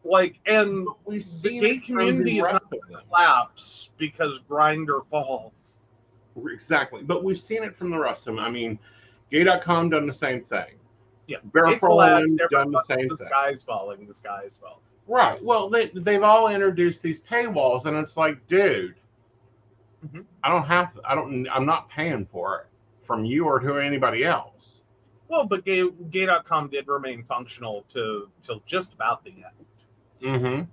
Speaker 2: Like, and the gay community is not going to collapse because Grindr falls.
Speaker 1: Exactly. But we've seen it from the rest of them. I mean, gay.com done the same thing.
Speaker 2: Yeah.
Speaker 1: Barefrolling done the same thing.
Speaker 2: The sky's falling. The sky's falling.
Speaker 1: Right. Well, they've all introduced these paywalls, and it's like, dude, I'm not paying for it from you or to anybody else.
Speaker 2: Well, but gay.com did remain functional till just about the end.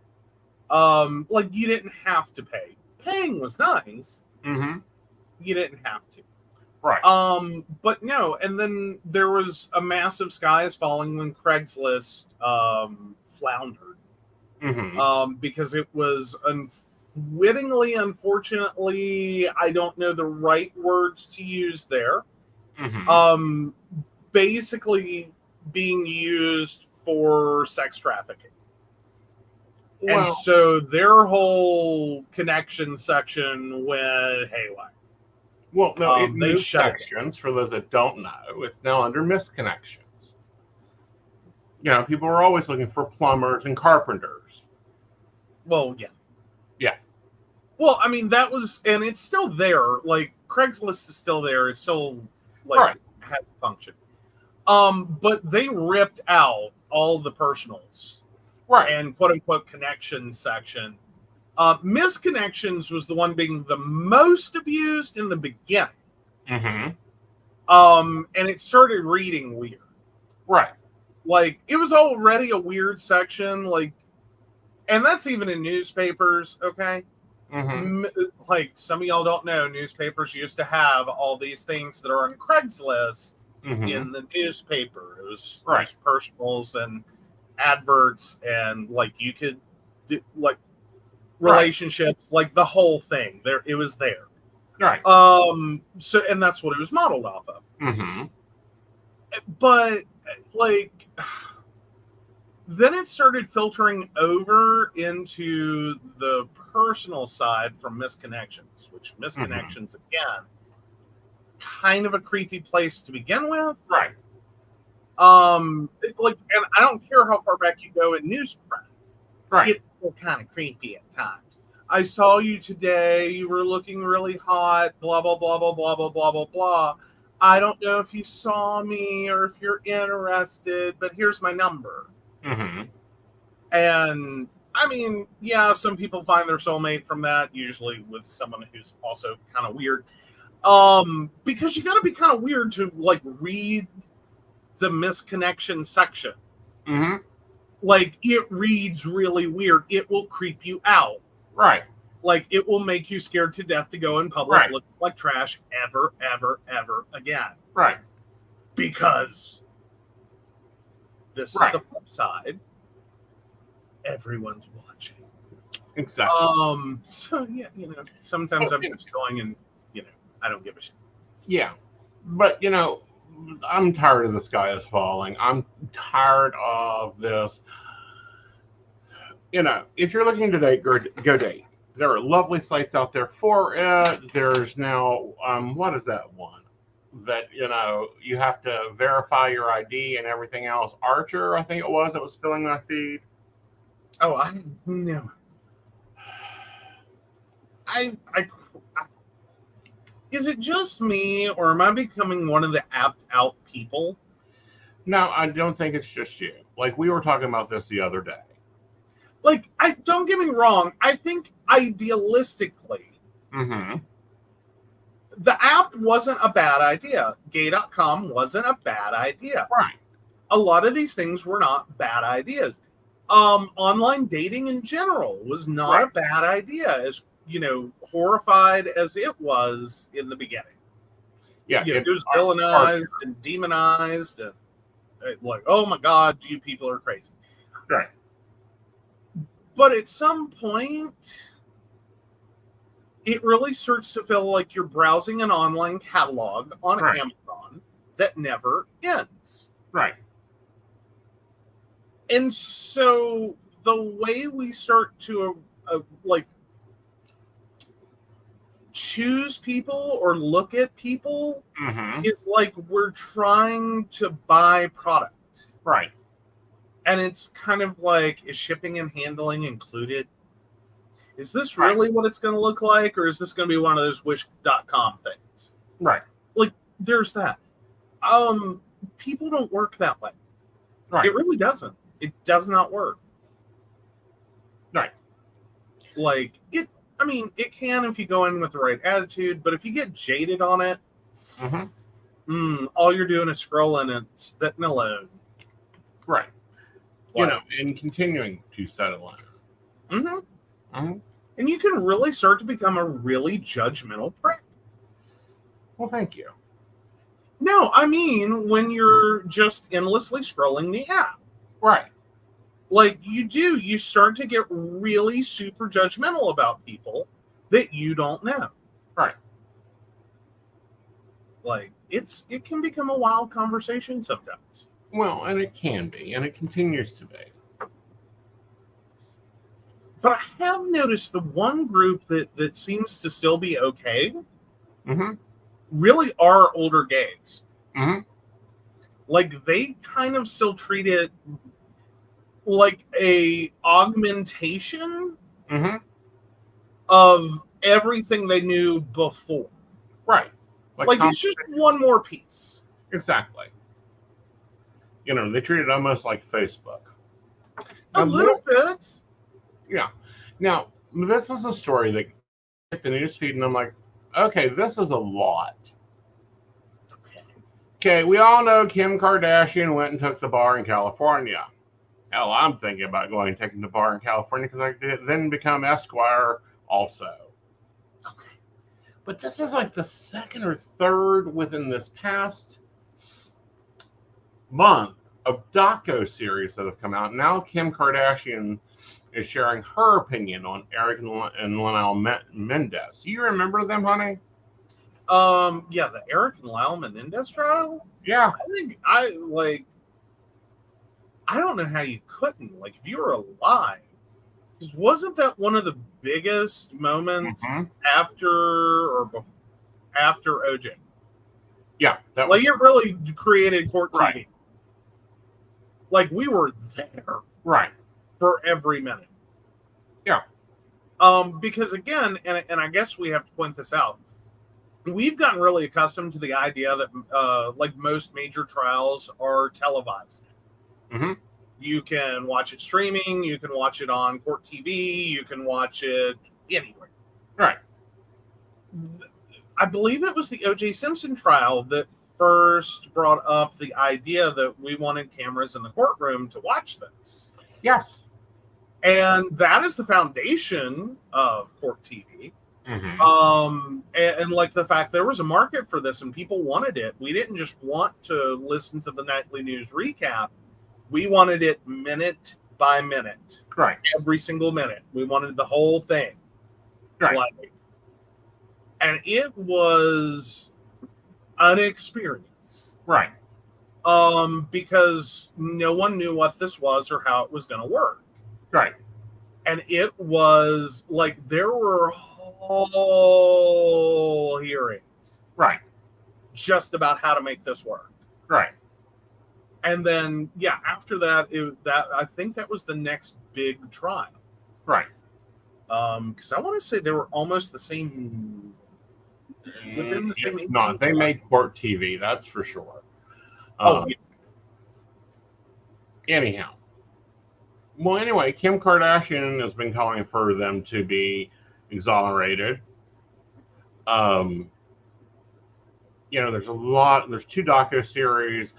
Speaker 2: Like, you didn't have to pay. Paying was nice. You didn't have to.
Speaker 1: Right.
Speaker 2: But no, and then there was a massive sky is falling when Craigslist floundered. Because it was unfortunately, I don't know the right words to use there. Basically being used for sex trafficking. Well, and so their whole connection section went haywire.
Speaker 1: Well, no, it moved sections. For those that don't know, it's now under misconnections. You know, people are always looking for plumbers and carpenters.
Speaker 2: Well, yeah.
Speaker 1: Yeah.
Speaker 2: Well, I mean, that was, and it's still there. Like, Craigslist is still there. It's still, like, has a function. But they ripped out all the personals.
Speaker 1: Right.
Speaker 2: And quote-unquote connection section. Misconnections was the one being the most abused in the beginning. And it started reading weird.
Speaker 1: Right.
Speaker 2: Like, it was already a weird section, like, and that's even in newspapers, okay? Like, some of y'all don't know, newspapers used to have all these things that are on Craigslist in the newspaper. It was personals and adverts, and, like, you could do, like, relationships, like, the whole thing. There, it was there.
Speaker 1: Right.
Speaker 2: So, and that's what it was modeled off of. But, like, then it started filtering over into the personal side from misconnections, which misconnections, again, kind of a creepy place to begin with.
Speaker 1: Right.
Speaker 2: Like, and I don't care how far back you go in newsprint.
Speaker 1: Right.
Speaker 2: It's still kind of creepy at times. I saw you today. You were looking really hot. Blah, blah, blah, blah, blah, blah, blah, blah, blah. I don't know if you saw me or if you're interested, but here's my number. And, I mean, yeah, some people find their soulmate from that, usually with someone who's also kind of weird. Because you got to be kind of weird to, like, read the misconnection section. Like, it reads really weird. It will creep you out.
Speaker 1: Right.
Speaker 2: Like, it will make you scared to death to go in public looking like trash ever, ever, ever again.
Speaker 1: Right.
Speaker 2: Because this is the flip side. Everyone's watching.
Speaker 1: Exactly.
Speaker 2: So, yeah, you know, sometimes I'm just going and, you know, I don't give a shit.
Speaker 1: Yeah. But, you know, I'm tired of the sky is falling. I'm tired of this. You know, if you're looking to date, go date. There are lovely sites out there for it. There's now, what is that one? That, you know, you have to verify your ID and everything else. Archer, I think it was filling my feed.
Speaker 2: Oh, I know. I is it just me, or am I becoming one of the apt out people?
Speaker 1: No, I don't think it's just you. Like, we were talking about this the other day.
Speaker 2: Like, don't get me wrong. I think idealistically,
Speaker 1: Mm-hmm.
Speaker 2: the app wasn't a bad idea. Gay.com wasn't a bad idea.
Speaker 1: Right.
Speaker 2: A lot of these things were not bad ideas. Online dating in general was not a bad idea, as horrified as it was in the beginning.
Speaker 1: Yeah,
Speaker 2: it was villainized and demonized, and like, oh my God, you people are crazy.
Speaker 1: Right.
Speaker 2: But at some point, it really starts to feel like you're browsing an online catalog on Amazon that never ends.
Speaker 1: Right.
Speaker 2: And so the way we start to choose people or look at people is like we're trying to buy product.
Speaker 1: Right.
Speaker 2: And it's kind of like, is shipping and handling included? Is this really what it's going to look like? Or is this going to be one of those wish.com things?
Speaker 1: Right.
Speaker 2: Like, there's that. People don't work that way.
Speaker 1: Right.
Speaker 2: It really doesn't. It does not work.
Speaker 1: Right.
Speaker 2: Like, it can if you go in with the right attitude, but if you get jaded on it, all you're doing is scrolling and sitting alone.
Speaker 1: Right. And continuing to settle in.
Speaker 2: And you can really start to become a really judgmental prick.
Speaker 1: Well, thank you.
Speaker 2: No, I mean when you're just endlessly scrolling the app.
Speaker 1: Right.
Speaker 2: Like you start to get really super judgmental about people that you don't know.
Speaker 1: Right.
Speaker 2: Like it can become a wild conversation sometimes.
Speaker 1: Well, and it can be, and it continues to be.
Speaker 2: But I have noticed the one group that seems to still be okay really are older gays. Like they kind of still treat it like a augmentation of everything they knew before.
Speaker 1: Right.
Speaker 2: Like it's just one more piece.
Speaker 1: Exactly. They treat it almost like Facebook.
Speaker 2: A little bit.
Speaker 1: Yeah. Now, this is a story that hit the news feed, and I'm like, okay, this is a lot. Okay, we all know Kim Kardashian went and took the bar in California. Hell, I'm thinking about going and taking the bar in California because I could then become Esquire also. Okay. But this is like the second or third within this past month of docu-series that have come out. Now Kim Kardashian is sharing her opinion on Eric and Lionel Mendez. Do you remember them, honey?
Speaker 2: Yeah, the Eric and Lionel Menendez trial?
Speaker 1: Yeah.
Speaker 2: I don't know how you couldn't. Like, if you were alive, because wasn't that one of the biggest moments after OJ?
Speaker 1: Yeah.
Speaker 2: That was, it really created court TV.
Speaker 1: Right.
Speaker 2: Like, we were there.
Speaker 1: Right.
Speaker 2: For every minute.
Speaker 1: Yeah.
Speaker 2: Because again, and I guess we have to point this out, we've gotten really accustomed to the idea that like most major trials are televised. You can watch it streaming, you can watch it on court TV, you can watch it anywhere.
Speaker 1: Right.
Speaker 2: I believe it was the O.J. Simpson trial that first brought up the idea that we wanted cameras in the courtroom to watch this.
Speaker 1: Yes.
Speaker 2: And that is the foundation of court TV. And like the fact there was a market for this and people wanted it. We didn't just want to listen to the nightly news recap. We wanted it minute by minute.
Speaker 1: Right.
Speaker 2: Every single minute. We wanted the whole thing.
Speaker 1: Right.
Speaker 2: And it was an experience.
Speaker 1: Right.
Speaker 2: Because no one knew what this was or how it was going to work.
Speaker 1: Right.
Speaker 2: And it was like there were whole hearings.
Speaker 1: Right.
Speaker 2: Just about how to make this work.
Speaker 1: Right.
Speaker 2: And then, yeah, after that, I think that was the next big trial.
Speaker 1: Right.
Speaker 2: Because I want to say they were almost the same. Within the same.
Speaker 1: No, they made court TV. That's for sure.
Speaker 2: Yeah.
Speaker 1: Anyhow, Well, anyway, Kim Kardashian has been calling for them to be exonerated. Um, there's two docu-series.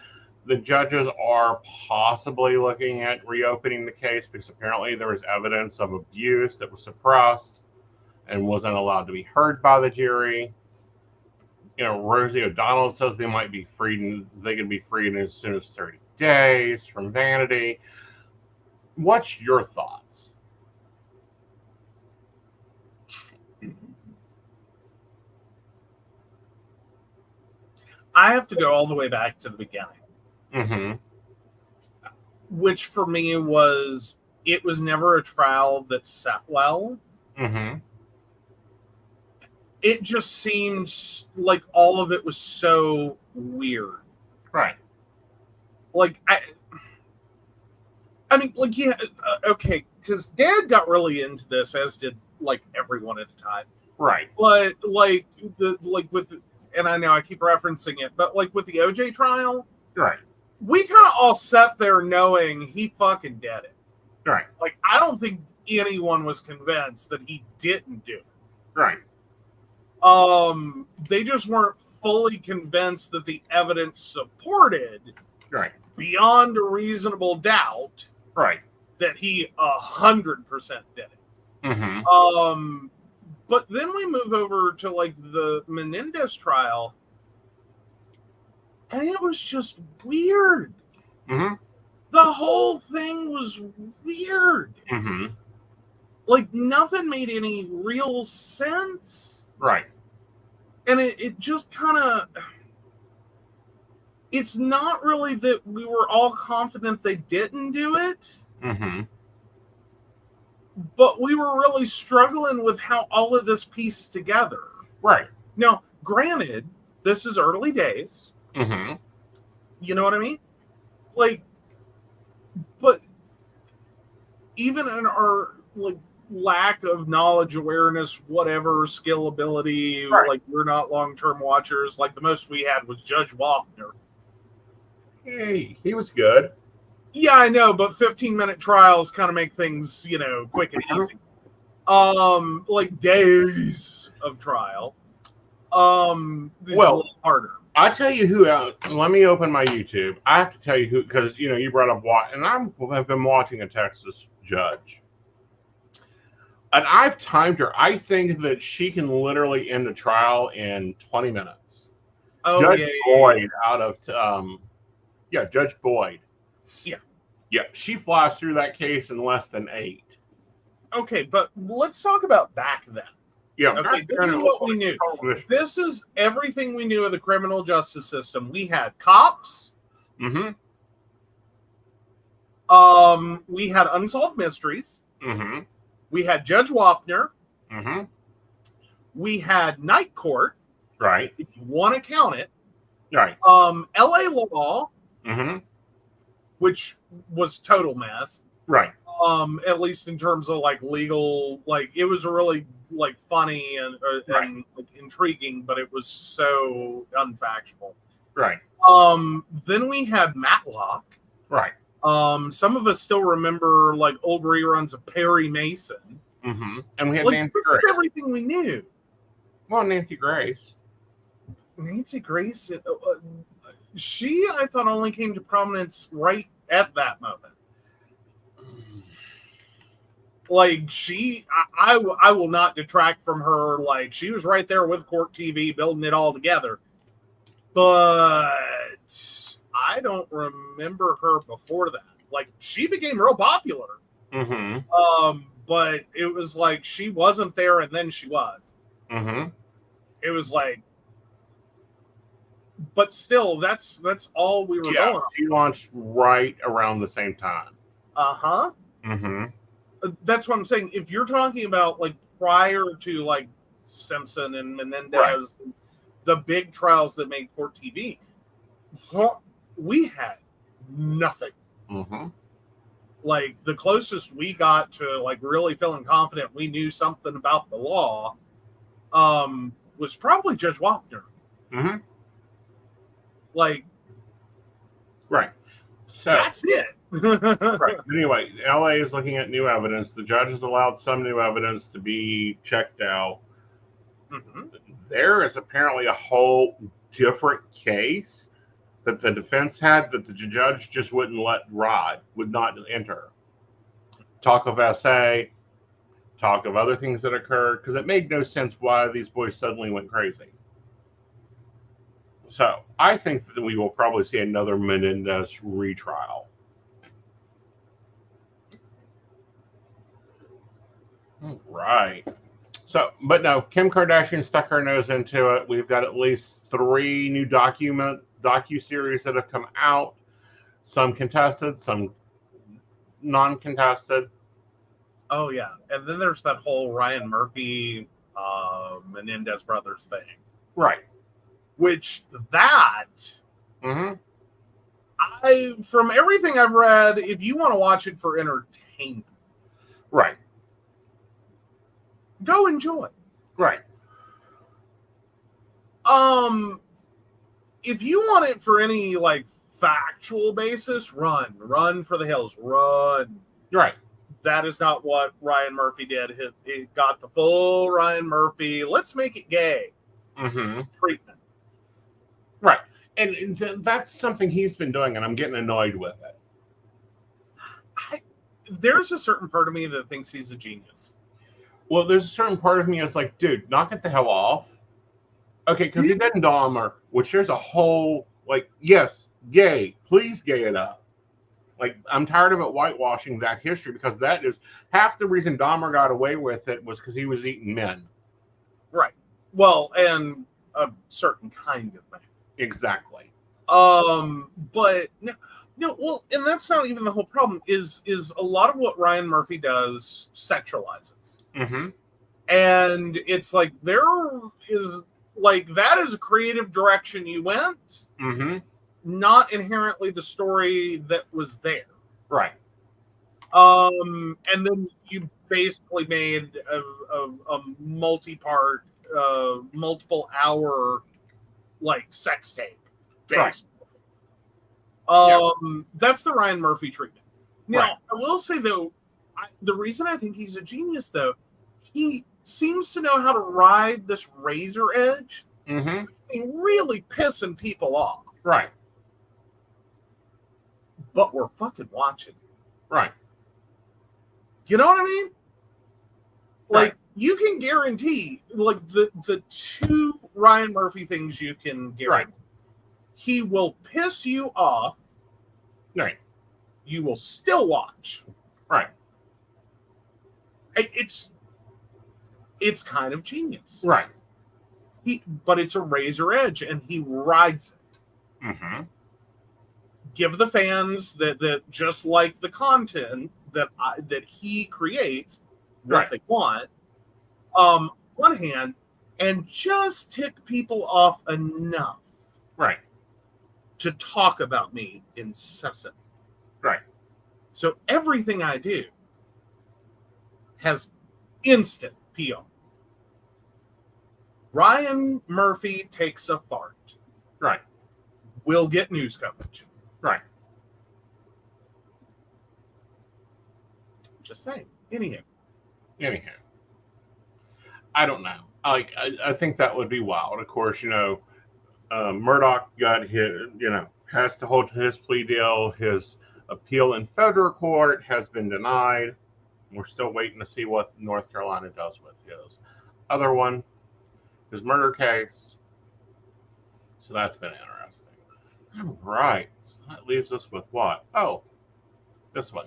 Speaker 1: The judges are possibly looking at reopening the case because apparently there was evidence of abuse that was suppressed and wasn't allowed to be heard by the jury. Rosie O'Donnell says they might be freed, and they can be freed in as soon as 30 days from Vanity. What's your thoughts?
Speaker 2: I have to go all the way back to the beginning.
Speaker 1: Mm-hmm.
Speaker 2: Which for me it was never a trial that sat well.
Speaker 1: Mm-hmm.
Speaker 2: It just seems like all of it was so weird.
Speaker 1: Right.
Speaker 2: Like, I mean, like, yeah, okay, because Dad got really into this, as did, like, everyone at the time.
Speaker 1: Right.
Speaker 2: But, and I know I keep referencing it, but, like, with the OJ trial,
Speaker 1: right,
Speaker 2: we kind of all sat there knowing he fucking did it.
Speaker 1: Right.
Speaker 2: Like, I don't think anyone was convinced that he didn't do it.
Speaker 1: Right.
Speaker 2: They just weren't fully convinced that the evidence supported,
Speaker 1: right,
Speaker 2: beyond a reasonable doubt,
Speaker 1: right,
Speaker 2: that he 100% did it.
Speaker 1: Mm-hmm.
Speaker 2: But then we move over to like the Menendez trial, and it was just weird.
Speaker 1: Mm-hmm.
Speaker 2: The whole thing was weird.
Speaker 1: Mm-hmm.
Speaker 2: Like nothing made any real sense.
Speaker 1: Right.
Speaker 2: And it just kind of, it's not really that we were all confident they didn't do it.
Speaker 1: Mm-hmm.
Speaker 2: But we were really struggling with how all of this pieced together.
Speaker 1: Right.
Speaker 2: Now, granted, this is early days.
Speaker 1: Mm-hmm.
Speaker 2: You know what I mean? Like, but even in our like lack of knowledge, awareness, whatever, skill, ability,
Speaker 1: right.
Speaker 2: Like we're not long-term watchers. Like the most we had was Judge Wapner.
Speaker 1: Hey, he was good.
Speaker 2: Yeah, I know, but 15-minute trials kind of make things, quick and easy. Like days of trial. This is a little harder.
Speaker 1: I'll tell you who. Let me open my YouTube. I have to tell you who, because you brought up and I've been watching a Texas judge, and I've timed her. I think that she can literally end a trial in 20 minutes.
Speaker 2: Oh,
Speaker 1: Judge Boyd out of Judge Boyd. Yeah, she flies through that case in less than 8.
Speaker 2: Okay, but let's talk about back then.
Speaker 1: Yeah,
Speaker 2: okay, this is what we knew. This is everything we knew of the criminal justice system. We had cops.
Speaker 1: Mm-hmm.
Speaker 2: We had unsolved mysteries.
Speaker 1: Mm-hmm.
Speaker 2: We had Judge Wapner.
Speaker 1: Mm-hmm.
Speaker 2: We had night court.
Speaker 1: Right.
Speaker 2: If you want to count it.
Speaker 1: Right.
Speaker 2: LA law.
Speaker 1: Mm-hmm.
Speaker 2: Which was total mess.
Speaker 1: Right.
Speaker 2: At least in terms of like legal, like it was really like funny and like, intriguing, but it was so unfactual.
Speaker 1: Right.
Speaker 2: Then we had Matlock.
Speaker 1: Right.
Speaker 2: Some of us still remember like old reruns of Perry Mason.
Speaker 1: Mm-hmm. And we had
Speaker 2: like,
Speaker 1: Nancy Grace.
Speaker 2: Everything we knew.
Speaker 1: Well, Nancy Grace.
Speaker 2: Nancy Grace. She, I thought, only came to prominence right at that moment. Like I will not detract from her. Like she was right there with Court TV, building it all together. But I don't remember her before that. Like she became real popular.
Speaker 1: Mm-hmm.
Speaker 2: But it was like she wasn't there, and then she was.
Speaker 1: Mm-hmm.
Speaker 2: It was like, but still, that's all we were going on.
Speaker 1: She launched right around the same time.
Speaker 2: Uh-huh.
Speaker 1: Mm-hmm.
Speaker 2: That's what I'm saying. If you're talking about like prior to like Simpson and Menendez, the big trials that made Court TV, we had nothing.
Speaker 1: Mm-hmm.
Speaker 2: Like the closest we got to like really feeling confident we knew something about the law was probably Judge Wapner.
Speaker 1: Mm-hmm.
Speaker 2: Like,
Speaker 1: right. So
Speaker 2: that's it.
Speaker 1: Right. Anyway, LA is looking at new evidence. The judge has allowed some new evidence to be checked out.
Speaker 2: Mm-hmm.
Speaker 1: There is apparently a whole different case that the defense had that the judge just wouldn't let ride, would not enter. Talk of SA, talk of other things that occurred, because it made no sense why these boys suddenly went crazy. So I think that we will probably see another Menendez retrial. Right. So, but no, Kim Kardashian stuck her nose into it. We've got at least 3 new docu-series that have come out. Some contested, some non-contested.
Speaker 2: Oh yeah, and then there's that whole Ryan Murphy, Menendez brothers thing.
Speaker 1: Right.
Speaker 2: Which that,
Speaker 1: mm-hmm.
Speaker 2: From everything I've read, if you want to watch it for entertainment,
Speaker 1: right,
Speaker 2: go enjoy.
Speaker 1: Right.
Speaker 2: If you want it for any like factual basis, run for the hills, run.
Speaker 1: Right.
Speaker 2: That is not what Ryan Murphy did. He got the full Ryan Murphy, let's make it gay treatment.
Speaker 1: Right. And that's something he's been doing, and I'm getting annoyed with
Speaker 2: it. There's a certain part of me that thinks he's a genius.
Speaker 1: Well, there's a certain part of me that's like, dude, knock it the hell off. Okay, because he didn't Dahmer, which there's a whole, like, yes, gay, please gay it up. Like, I'm tired of it whitewashing that history, because that is half the reason Dahmer got away with it was because he was eating men.
Speaker 2: Right. Well, and a certain kind of man.
Speaker 1: Exactly.
Speaker 2: But no, well, and that's not even the whole problem. Is a lot of what Ryan Murphy does sexualizes, and it's like there is like that is a creative direction you went, not inherently the story that was there.
Speaker 1: Right.
Speaker 2: And then you basically made a multi-part, multiple hour like sex tape. Basically. Right. That's the Ryan Murphy treatment. Now, right. I will say though, the reason I think he's a genius though, he seems to know how to ride this razor edge and really pissing people off.
Speaker 1: Right.
Speaker 2: But we're fucking watching.
Speaker 1: Right.
Speaker 2: You know what I mean? Like, you can guarantee, like, the 2 Ryan Murphy things you can guarantee. Right. He will piss you off.
Speaker 1: Right.
Speaker 2: You will still watch.
Speaker 1: Right.
Speaker 2: It's kind of genius.
Speaker 1: Right.
Speaker 2: But it's a razor edge, and he rides it. Give the fans that just like the content that he creates what they want. One hand, and just tick people off enough.
Speaker 1: Right.
Speaker 2: To talk about me incessantly.
Speaker 1: Right.
Speaker 2: So everything I do has instant PR. Ryan Murphy takes a fart.
Speaker 1: Right.
Speaker 2: We'll get news coverage.
Speaker 1: Right.
Speaker 2: Just saying. Anyhow.
Speaker 1: I don't know. I think that would be wild. Of course, Murdoch got his, has to hold to his plea deal. His appeal in federal court has been denied. We're still waiting to see what North Carolina does with his other one, his murder case. So that's been interesting. All right. So that leaves us with what? Oh, this one.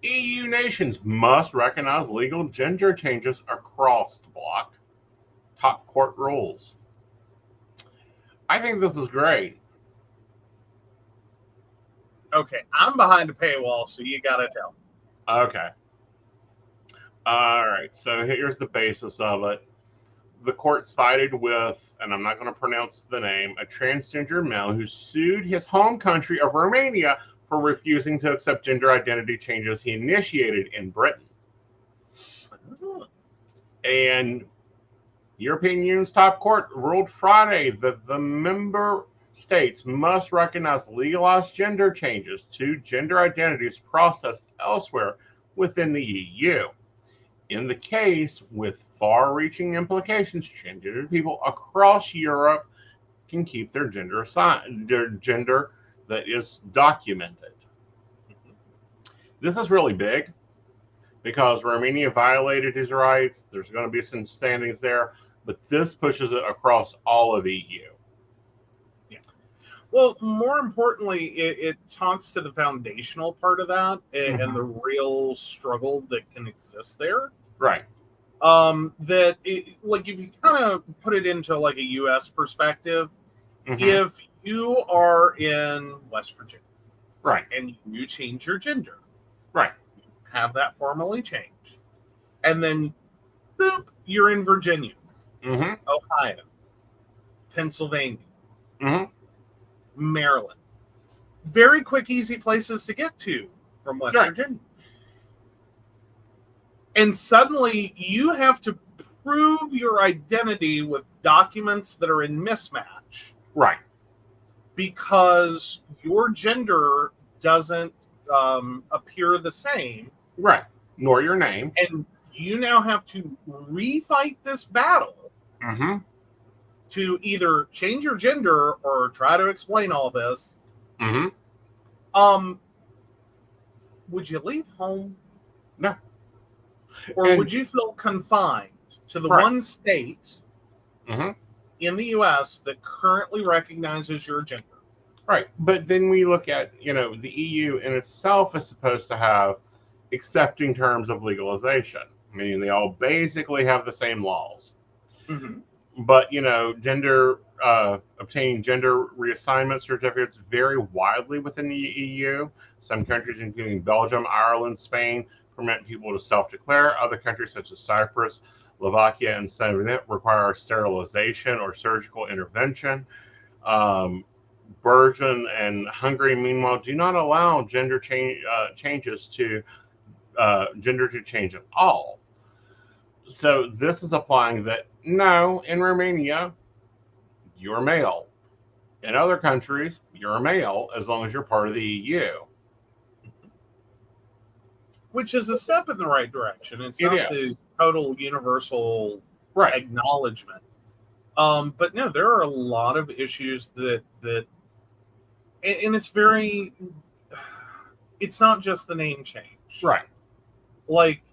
Speaker 1: EU nations must recognize legal gender changes across the bloc. Top court rules. I think this is great.
Speaker 2: Okay, I'm behind a paywall, so you gotta tell.
Speaker 1: Okay. All right, so here's the basis of it. The court sided with, and I'm not going to pronounce the name, a transgender male who sued his home country of Romania for refusing to accept gender identity changes he initiated in Britain. And European Union's top court ruled Friday that the member states must recognize legalized gender changes to gender identities processed elsewhere within the EU. In the case with far-reaching implications, gender people across Europe can keep their gender that is documented. This is really big because Romania violated his rights. There's going to be some standings there, but this pushes it across all of EU.
Speaker 2: Yeah. Well, more importantly, it talks to the foundational part of that and the real struggle that can exist there.
Speaker 1: Right.
Speaker 2: That like if you kind of put it into like a U.S. perspective, if you are in West Virginia,
Speaker 1: right,
Speaker 2: and you change your gender,
Speaker 1: right,
Speaker 2: have that formally changed, and then boop, you're in Virginia, Ohio, Pennsylvania, Maryland. Very quick, easy places to get to from West Virginia. And suddenly you have to prove your identity with documents that are in mismatch.
Speaker 1: Right.
Speaker 2: Because your gender doesn't appear the same.
Speaker 1: Right. Nor your name.
Speaker 2: And you now have to refight this battle to either change your gender or try to explain all this. Would you leave home?
Speaker 1: No.
Speaker 2: Or would you feel confined to the one state in the U.S. that currently recognizes your gender?
Speaker 1: Right. But then we look at, the EU in itself is supposed to have accepting terms of legalization, meaning they all basically have the same laws. But, obtaining gender reassignment certificates vary widely within the EU. Some countries, including Belgium, Ireland, Spain, permit people to self-declare. Other countries, such as Cyprus, Slovakia, and Slovenia, require sterilization or surgical intervention. Belgium and Hungary, meanwhile, do not allow gender changes to gender to change at all. So this is applying that, no, in Romania, you're male. In other countries, you're a male as long as you're part of the EU.
Speaker 2: Which is a step in the right direction. It's not the total universal acknowledgement. But no, there are a lot of issues that and it's very, it's not just the name change.
Speaker 1: Right.
Speaker 2: Like,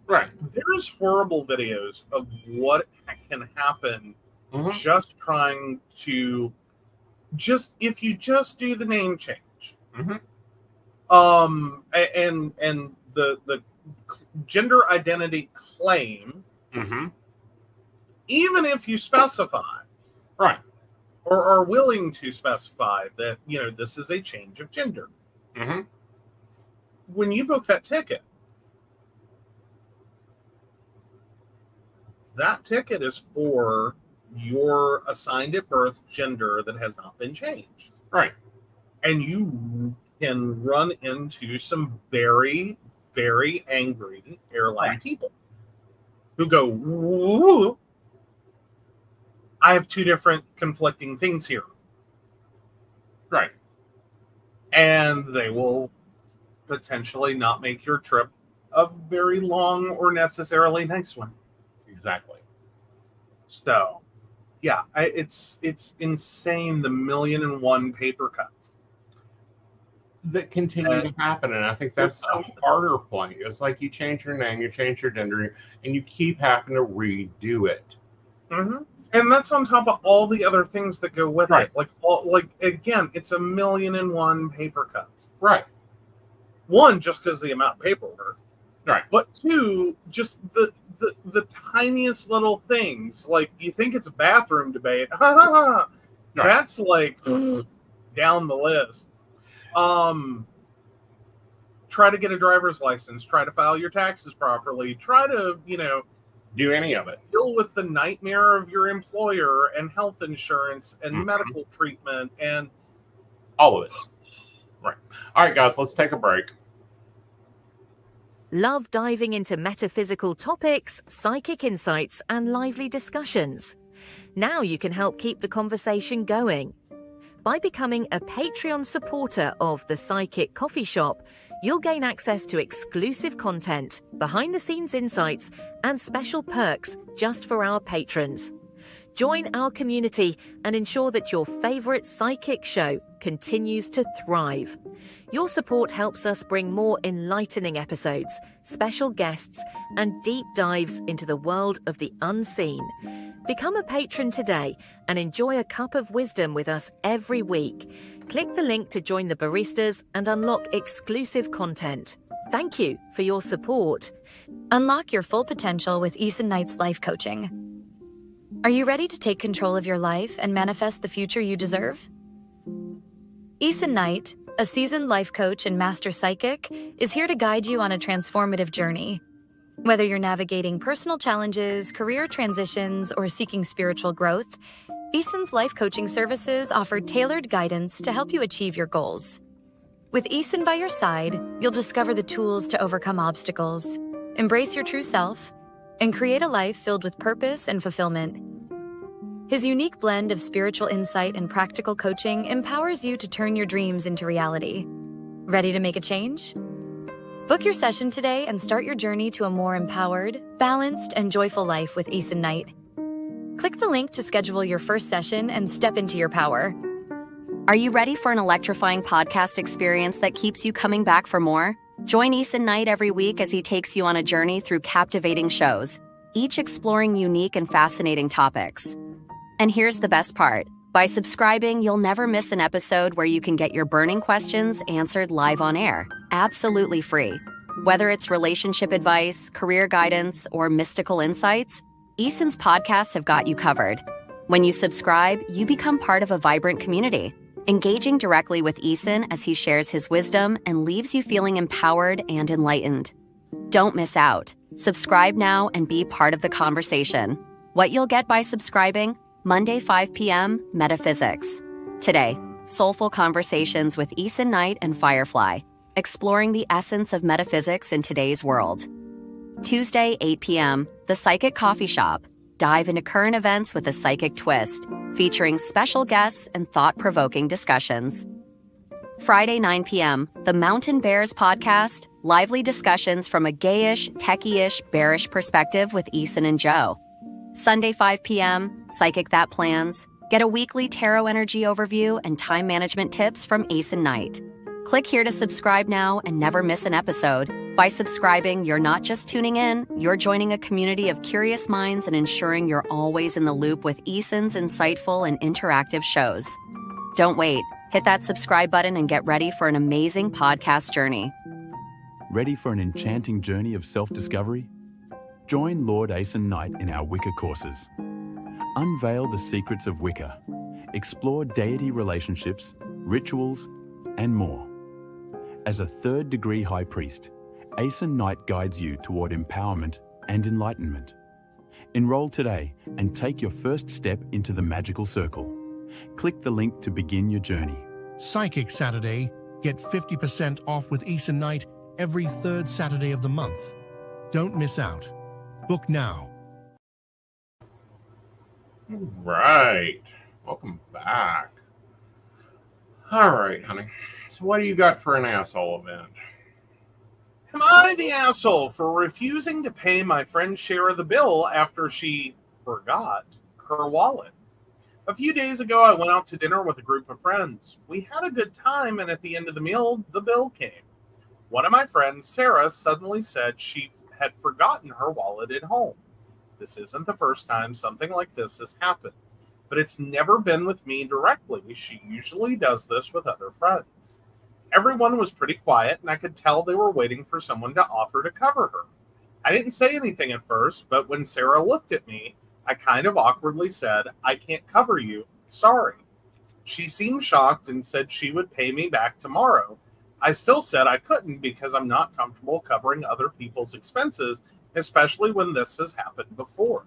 Speaker 1: right.
Speaker 2: There's horrible videos of what can happen just trying to, if you just do the name change. And the gender identity claim, even if you specify,
Speaker 1: right,
Speaker 2: or are willing to specify that this is a change of gender, when you book that ticket is for your assigned at birth gender that has not been changed,
Speaker 1: right,
Speaker 2: and you can run into some very, very angry airline people who go, "Ooh, I have two different conflicting things here."
Speaker 1: Right.
Speaker 2: And they will potentially not make your trip a very long or necessarily nice one.
Speaker 1: Exactly.
Speaker 2: So, yeah, it's insane, the 1,000,001 paper cuts
Speaker 1: that continue to happen, and I think that's a harder point. It's like you change your name, you change your gender, and you keep having to redo it.
Speaker 2: And that's on top of all the other things that go with it. Again, it's 1,000,001 paper cuts.
Speaker 1: Right.
Speaker 2: One, just because the amount of paperwork.
Speaker 1: Right.
Speaker 2: But two, just the tiniest little things. Like, you think it's a bathroom debate. That's like down the list. Try to get a driver's license. Try to file your taxes properly. Try to,
Speaker 1: do any of it.
Speaker 2: Deal with the nightmare of your employer and health insurance and medical treatment and
Speaker 1: all of it. Right. All right, guys, let's take a break.
Speaker 3: Love diving into metaphysical topics, psychic insights, and lively discussions? Now you can help keep the conversation going. By becoming a Patreon supporter of The Psychic Coffee Shop, you'll gain access to exclusive content, behind-the-scenes insights, and special perks just for our patrons. Join our community and ensure that your favorite psychic show continues to thrive. Your support helps us bring more enlightening episodes, special guests, and deep dives into the world of the unseen. Become a patron today and enjoy a cup of wisdom with us every week. Click the link to join the baristas and unlock exclusive content. Thank you for your support.
Speaker 4: Unlock your full potential with Aeson Knight's life coaching. Are you ready to take control of your life and manifest the future you deserve? Aeson Knight, a seasoned life coach and master psychic, is here to guide you on a transformative journey. Whether you're navigating personal challenges, career transitions, or seeking spiritual growth, Aeson's life coaching services offer tailored guidance to help you achieve your goals. With Aeson by your side, you'll discover the tools to overcome obstacles, embrace your true self, and create a life filled with purpose and fulfillment. His unique blend of spiritual insight and practical coaching empowers you to turn your dreams into reality. Ready to make a change? Book your session today and start your journey to a more empowered, balanced, and joyful life with Aeson Knight. Click the link to schedule your first session and step into your power.
Speaker 5: Are you ready for an electrifying podcast experience that keeps you coming back for more? Join Aeson Knight every week as he takes you on a journey through captivating shows, each exploring unique and fascinating topics. And here's the best part. By subscribing, you'll never miss an episode where you can get your burning questions answered live on air, absolutely free. Whether it's relationship advice, career guidance, or mystical insights, Aeson's podcasts have got you covered. When you subscribe, you become part of a vibrant community, engaging directly with Aeson as he shares his wisdom and leaves you feeling empowered and enlightened. Don't miss out. Subscribe now and be part of the conversation. What you'll get by subscribing: Monday 5 p.m. Metaphysics. Today, soulful conversations with Aeson Knight and Firefly, exploring the essence of metaphysics in today's world. Tuesday 8 p.m. The Psychic Coffee Shop. Dive into current events with a psychic twist, featuring special guests and thought-provoking discussions. Friday 9 p.m. The Mountain Bears Podcast. Lively discussions from a gayish, techy-ish, bearish perspective with Aeson and Joe. Sunday 5 p.m., Psychic That Plans. Get a weekly tarot energy overview and time management tips from Aeson Knight. Click here to subscribe now and never miss an episode. By subscribing, you're not just tuning in, you're joining a community of curious minds and ensuring you're always in the loop with Aeson's insightful and interactive shows. Don't wait. Hit that subscribe button and get ready for an amazing podcast journey.
Speaker 6: Ready for an enchanting journey of self-discovery? Join Lord Aeson Knight in our Wicca courses. Unveil the secrets of Wicca. Explore deity relationships, rituals, and more. As a third-degree high priest, Aeson Knight guides you toward empowerment and enlightenment. Enroll today and take your first step into the magical circle. Click the link to begin your journey.
Speaker 7: Psychic Saturday. Get 50% off with Aeson Knight every third Saturday of the month. Don't miss out. Book now.
Speaker 1: Right. Welcome back. All right, honey. So what do you got for an asshole event?
Speaker 2: Am I the asshole for refusing to pay my friend's share of the bill after she forgot her wallet? A few days ago, I went out to dinner with a group of friends. We had a good time, and at the end of the meal, the bill came. One of my friends, Sarah, suddenly said she had forgotten her wallet at home. This isn't the first time something like this has happened, but it's never been with me directly. She usually does this with other friends. Everyone was pretty quiet, and I could tell they were waiting for someone to offer to cover her. I didn't say anything at first, but when Sarah looked at me, I kind of awkwardly said, "I can't cover you, sorry." She seemed shocked and said she would pay me back tomorrow. I still said I couldn't because I'm not comfortable covering other people's expenses, especially when this has happened before.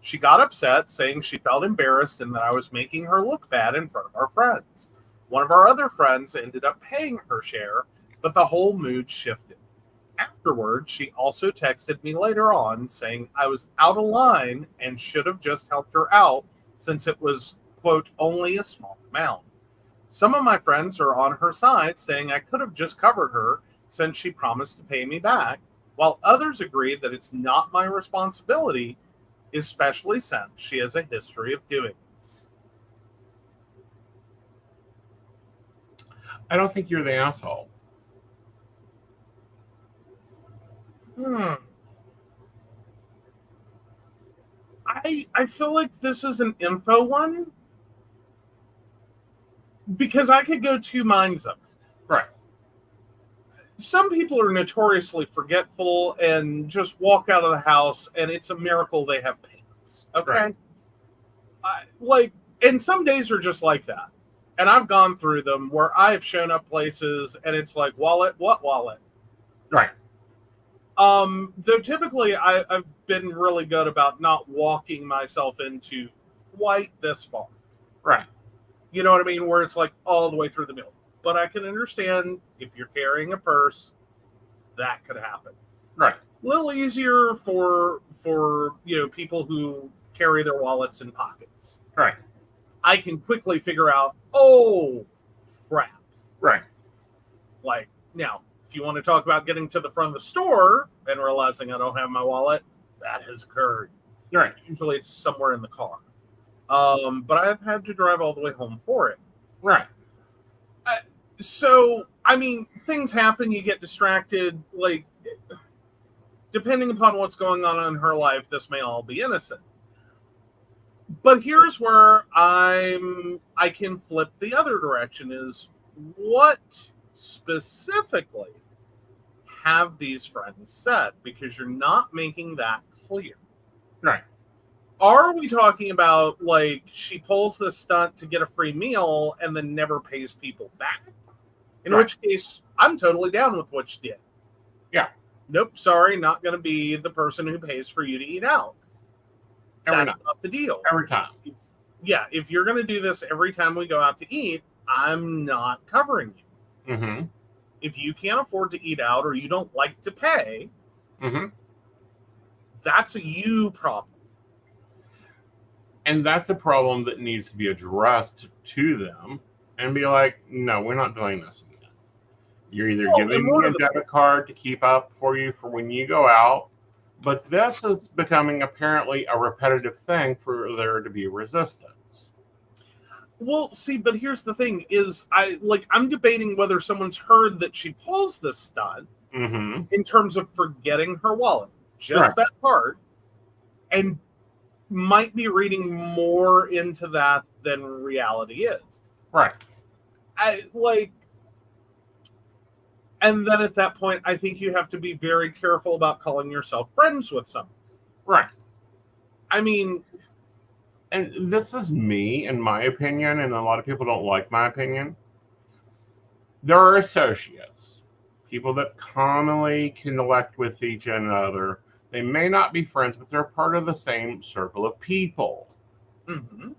Speaker 2: She got upset, saying she felt embarrassed and that I was making her look bad in front of our friends. One of our other friends ended up paying her share, but the whole mood shifted. Afterwards, she also texted me later on saying I was out of line and should have just helped her out since it was, quote, only a small amount. Some of my friends are on her side saying I could have just covered her since she promised to pay me back, while others agree that it's not my responsibility, especially since she has a history of doing this.
Speaker 1: I don't think you're the asshole.
Speaker 2: I feel like this is an info one because I could go two minds of it.
Speaker 1: Right.
Speaker 2: Some people are notoriously forgetful and just walk out of the house and it's a miracle they have pants. Okay.
Speaker 1: Right.
Speaker 2: And some days are just like that. And I've gone through them where I've shown up places and it's like, wallet, what wallet?
Speaker 1: Right.
Speaker 2: Though typically I've been really good about not walking myself into quite this far.
Speaker 1: Right.
Speaker 2: You know what I mean? Where it's like all the way through the middle. But I can understand if you're carrying a purse, that could happen.
Speaker 1: Right.
Speaker 2: A little easier for people who carry their wallets in pockets.
Speaker 1: Right.
Speaker 2: I can quickly figure out, oh, crap.
Speaker 1: Right.
Speaker 2: Like, now, if you want to talk about getting to the front of the store and realizing I don't have my wallet, that has occurred.
Speaker 1: Right.
Speaker 2: Usually it's somewhere in the car. But I've had to drive all the way home for it.
Speaker 1: Right.
Speaker 2: So, I mean, things happen. You get distracted. Like, depending upon what's going on in her life, this may all be innocent. But here's where I can flip the other direction is what specifically have these friends said? Because you're not making that clear.
Speaker 1: Right.
Speaker 2: Are we talking about, like, she pulls this stunt to get a free meal and then never pays people back? In which case, I'm totally down with what she did.
Speaker 1: Yeah.
Speaker 2: Nope, sorry, not going to be the person who pays for you to eat out. That's not the deal.
Speaker 1: Every time.
Speaker 2: If you're going to do this every time we go out to eat, I'm not covering you.
Speaker 1: Mm-hmm.
Speaker 2: If you can't afford to eat out or you don't like to pay, that's a you problem.
Speaker 1: And that's a problem that needs to be addressed to them and be like, no, we're not doing this again. You're either giving me a debit card to keep up for you for when you go out, but this is becoming apparently a repetitive thing for there to be resistance.
Speaker 2: Well, see, but here's the thing is I'm debating whether someone's heard that she pulls this stunt in terms of forgetting her wallet. Just that part. And might be reading more into that than reality is.
Speaker 1: Right.
Speaker 2: And then at that point, I think you have to be very careful about calling yourself friends with someone.
Speaker 1: Right.
Speaker 2: I mean,
Speaker 1: and this is me, in my opinion, and a lot of people don't like my opinion. There are associates, people that commonly connect with each other. They may not be friends, but they're part of the same circle of people.
Speaker 2: Mm-hmm.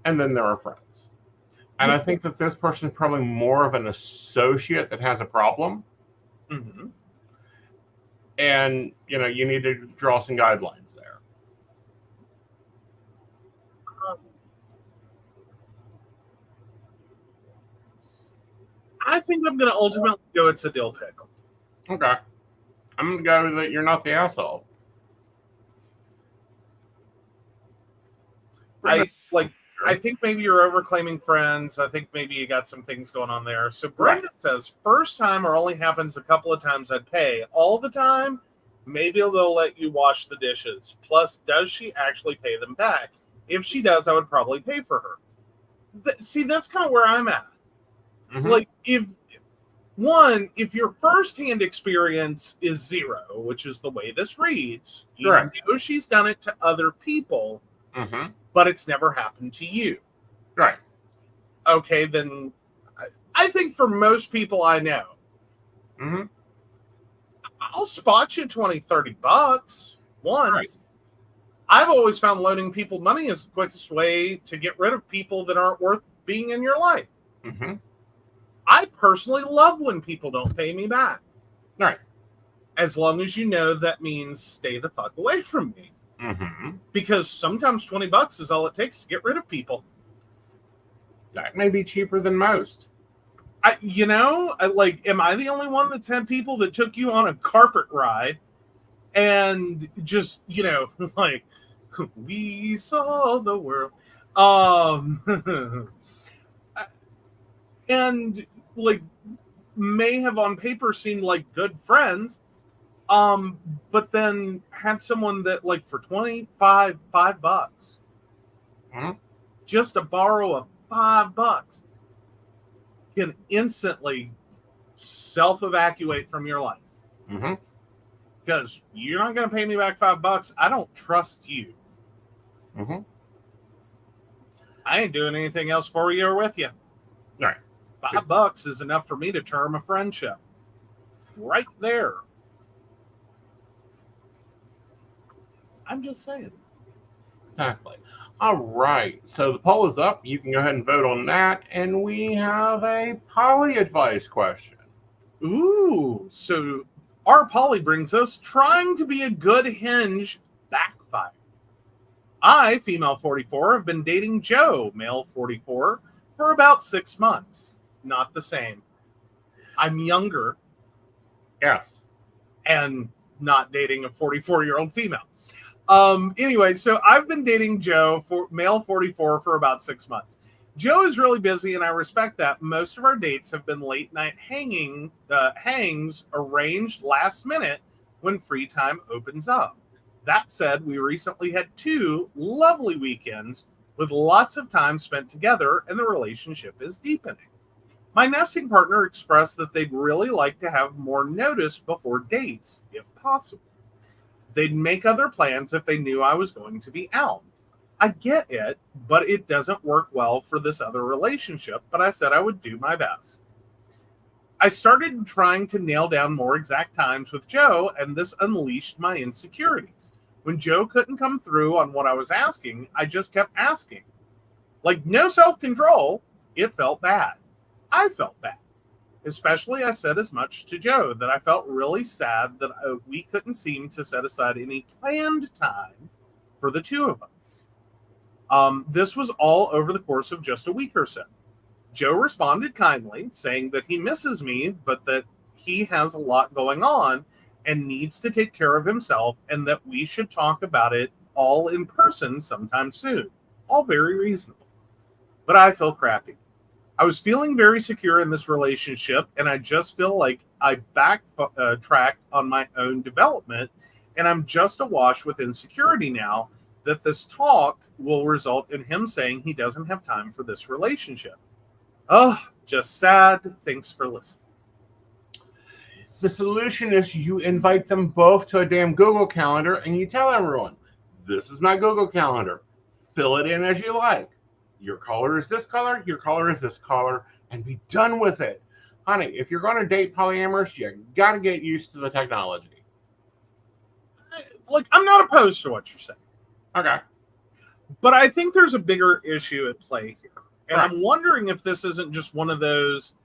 Speaker 1: And then there are friends. And I think that this person is probably more of an associate that has a problem.
Speaker 2: Mm-hmm.
Speaker 1: And, you need to draw some guidelines there.
Speaker 2: I think I'm going to ultimately go it's a dill pickle.
Speaker 1: Okay. I'm going to go that you're not the asshole.
Speaker 2: I think maybe you're overclaiming friends. I think maybe you got some things going on there. So Brenda says, first time or only happens a couple of times I'd pay. All the time, maybe they'll let you wash the dishes. Plus, does she actually pay them back? If she does, I would probably pay for her. See, that's kind of where I'm at.
Speaker 1: Mm-hmm.
Speaker 2: If your firsthand experience is zero, which is the way this reads, you know she's done it to other people, but it's never happened to you.
Speaker 1: Right.
Speaker 2: Okay, then I think for most people I know, I'll spot you $20-30 once. Right. I've always found loaning people money is the quickest way to get rid of people that aren't worth being in your life.
Speaker 1: Mm-hmm.
Speaker 2: I personally love when people don't pay me back.
Speaker 1: Right.
Speaker 2: As long as you know that means stay the fuck away from me.
Speaker 1: Mm-hmm.
Speaker 2: Because sometimes $20 is all it takes to get rid of people.
Speaker 1: That may be cheaper than most.
Speaker 2: Am I the only one that's had people that took you on a carpet ride and just, like, we saw the world. And, like, may have on paper seemed like good friends, but then had someone that, like, for $5
Speaker 1: Mm-hmm.
Speaker 2: just to borrow a $5 can instantly self-evacuate from your life.
Speaker 1: Mm-hmm.
Speaker 2: Because you're not going to pay me back $5. I don't trust you.
Speaker 1: Mm-hmm.
Speaker 2: I ain't doing anything else for you or with you.
Speaker 1: All right.
Speaker 2: $5 is enough for me to term a friendship. Right there. I'm just saying.
Speaker 1: Exactly. All right. So the poll is up. You can go ahead and vote on that. And we have a poly advice question.
Speaker 2: Ooh. So our poly brings us trying to be a good hinge backfire. I, female 44, have been dating Joe, male 44, for about 6 months. Not the same. I'm younger.
Speaker 1: Yes.
Speaker 2: And not dating a 44-year-old female. Anyway, so I've been dating Joe, male 44, for about 6 months. Joe is really busy, and I respect that. Most of our dates have been late night hangs arranged last minute when free time opens up. That said, we recently had 2 lovely weekends with lots of time spent together, and the relationship is deepening. My nesting partner expressed that they'd really like to have more notice before dates, if possible. They'd make other plans if they knew I was going to be out. I get it, but it doesn't work well for this other relationship, but I said I would do my best. I started trying to nail down more exact times with Joe, and this unleashed my insecurities. When Joe couldn't come through on what I was asking, I just kept asking. Like, no self-control. It felt bad. I felt bad. Especially, I said as much to Joe that I felt really sad that we couldn't seem to set aside any planned time for the 2 of us. This was all over the course of just a week or so. Joe responded kindly, saying that he misses me, but that he has a lot going on and needs to take care of himself, and that we should talk about it all in person sometime soon. All very reasonable. But I feel crappy. I was feeling very secure in this relationship, and I just feel like I backtracked on my own development, and I'm just awash with insecurity now that this talk will result in him saying he doesn't have time for this relationship. Oh, just sad. Thanks for listening.
Speaker 1: The solution is you invite them both to a damn Google Calendar, and you tell everyone, this is my Google Calendar. Fill it in as you like. Your color is this color, your color is this color, and be done with it. Honey, if you're going to date polyamorous, you got to get used to the technology.
Speaker 2: Like, I'm not opposed to what you're saying.
Speaker 1: Okay.
Speaker 2: But I think there's a bigger issue at play here. And
Speaker 1: right.
Speaker 2: I'm wondering if this isn't just one of those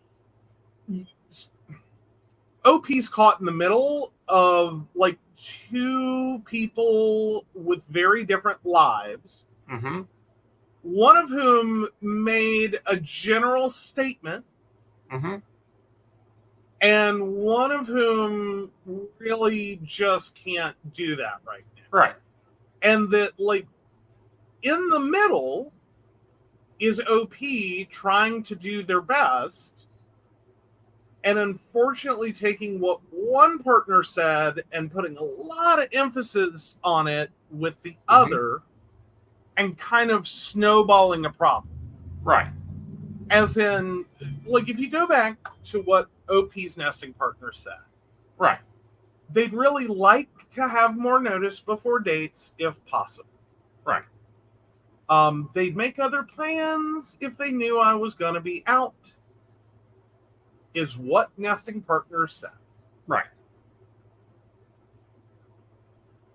Speaker 2: OP's caught in the middle of, like, 2 people with very different lives.
Speaker 1: Mm-hmm.
Speaker 2: One of whom made a general statement,
Speaker 1: mm-hmm.
Speaker 2: and one of whom really just can't do that right now.
Speaker 1: Right.
Speaker 2: And that, like, in the middle is OP trying to do their best, and unfortunately taking what one partner said and putting a lot of emphasis on it with the other, and kind of snowballing a problem.
Speaker 1: Right.
Speaker 2: As in, like, if you go back to what OP's nesting partner said,
Speaker 1: right,
Speaker 2: they'd really like to have more notice before dates if possible.
Speaker 1: Right.
Speaker 2: They'd make other plans if they knew I was going to be out, is what nesting partner said.
Speaker 1: Right.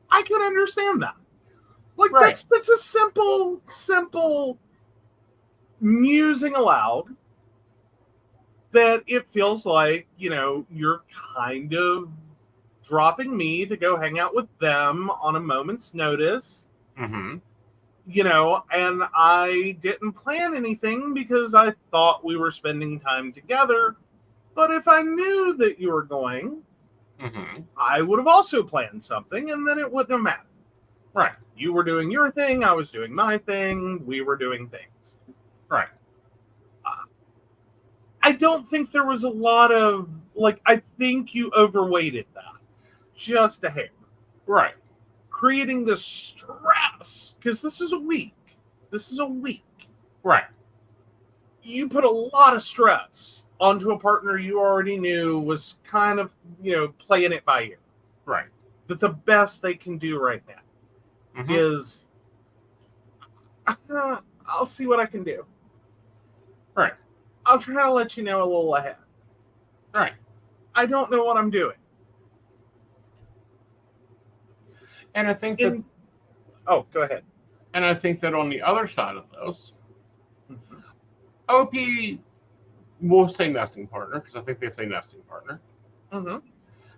Speaker 2: I can understand that. Like,
Speaker 1: right.
Speaker 2: that's a simple musing aloud that it feels like, you're kind of dropping me to go hang out with them on a moment's notice.
Speaker 1: Mm-hmm.
Speaker 2: You know, and I didn't plan anything because I thought we were spending time together. But if I knew that you were going,
Speaker 1: Mm-hmm.
Speaker 2: I would have also planned something, and then it wouldn't have mattered.
Speaker 1: Right.
Speaker 2: You were doing your thing, I was doing my thing, we were doing things.
Speaker 1: Right.
Speaker 2: I don't think there was a lot of, like, I think you overweighted that. Just a hair.
Speaker 1: Right.
Speaker 2: Creating the stress, because this is a week. This is a week.
Speaker 1: Right.
Speaker 2: You put a lot of stress onto a partner you already knew was kind of, you know, playing it by ear.
Speaker 1: Right.
Speaker 2: That the best they can do right now
Speaker 1: Mm-hmm.
Speaker 2: is, I'll see what I can do.
Speaker 1: Right.
Speaker 2: I'll try to let you know a little ahead.
Speaker 1: Right.
Speaker 2: I don't know what I'm doing.
Speaker 1: And I think that
Speaker 2: Oh, go ahead.
Speaker 1: And I think that on the other side of this,
Speaker 2: Mhm.
Speaker 1: OP will say nesting partner, because I think they say nesting partner,
Speaker 2: Mm-hmm.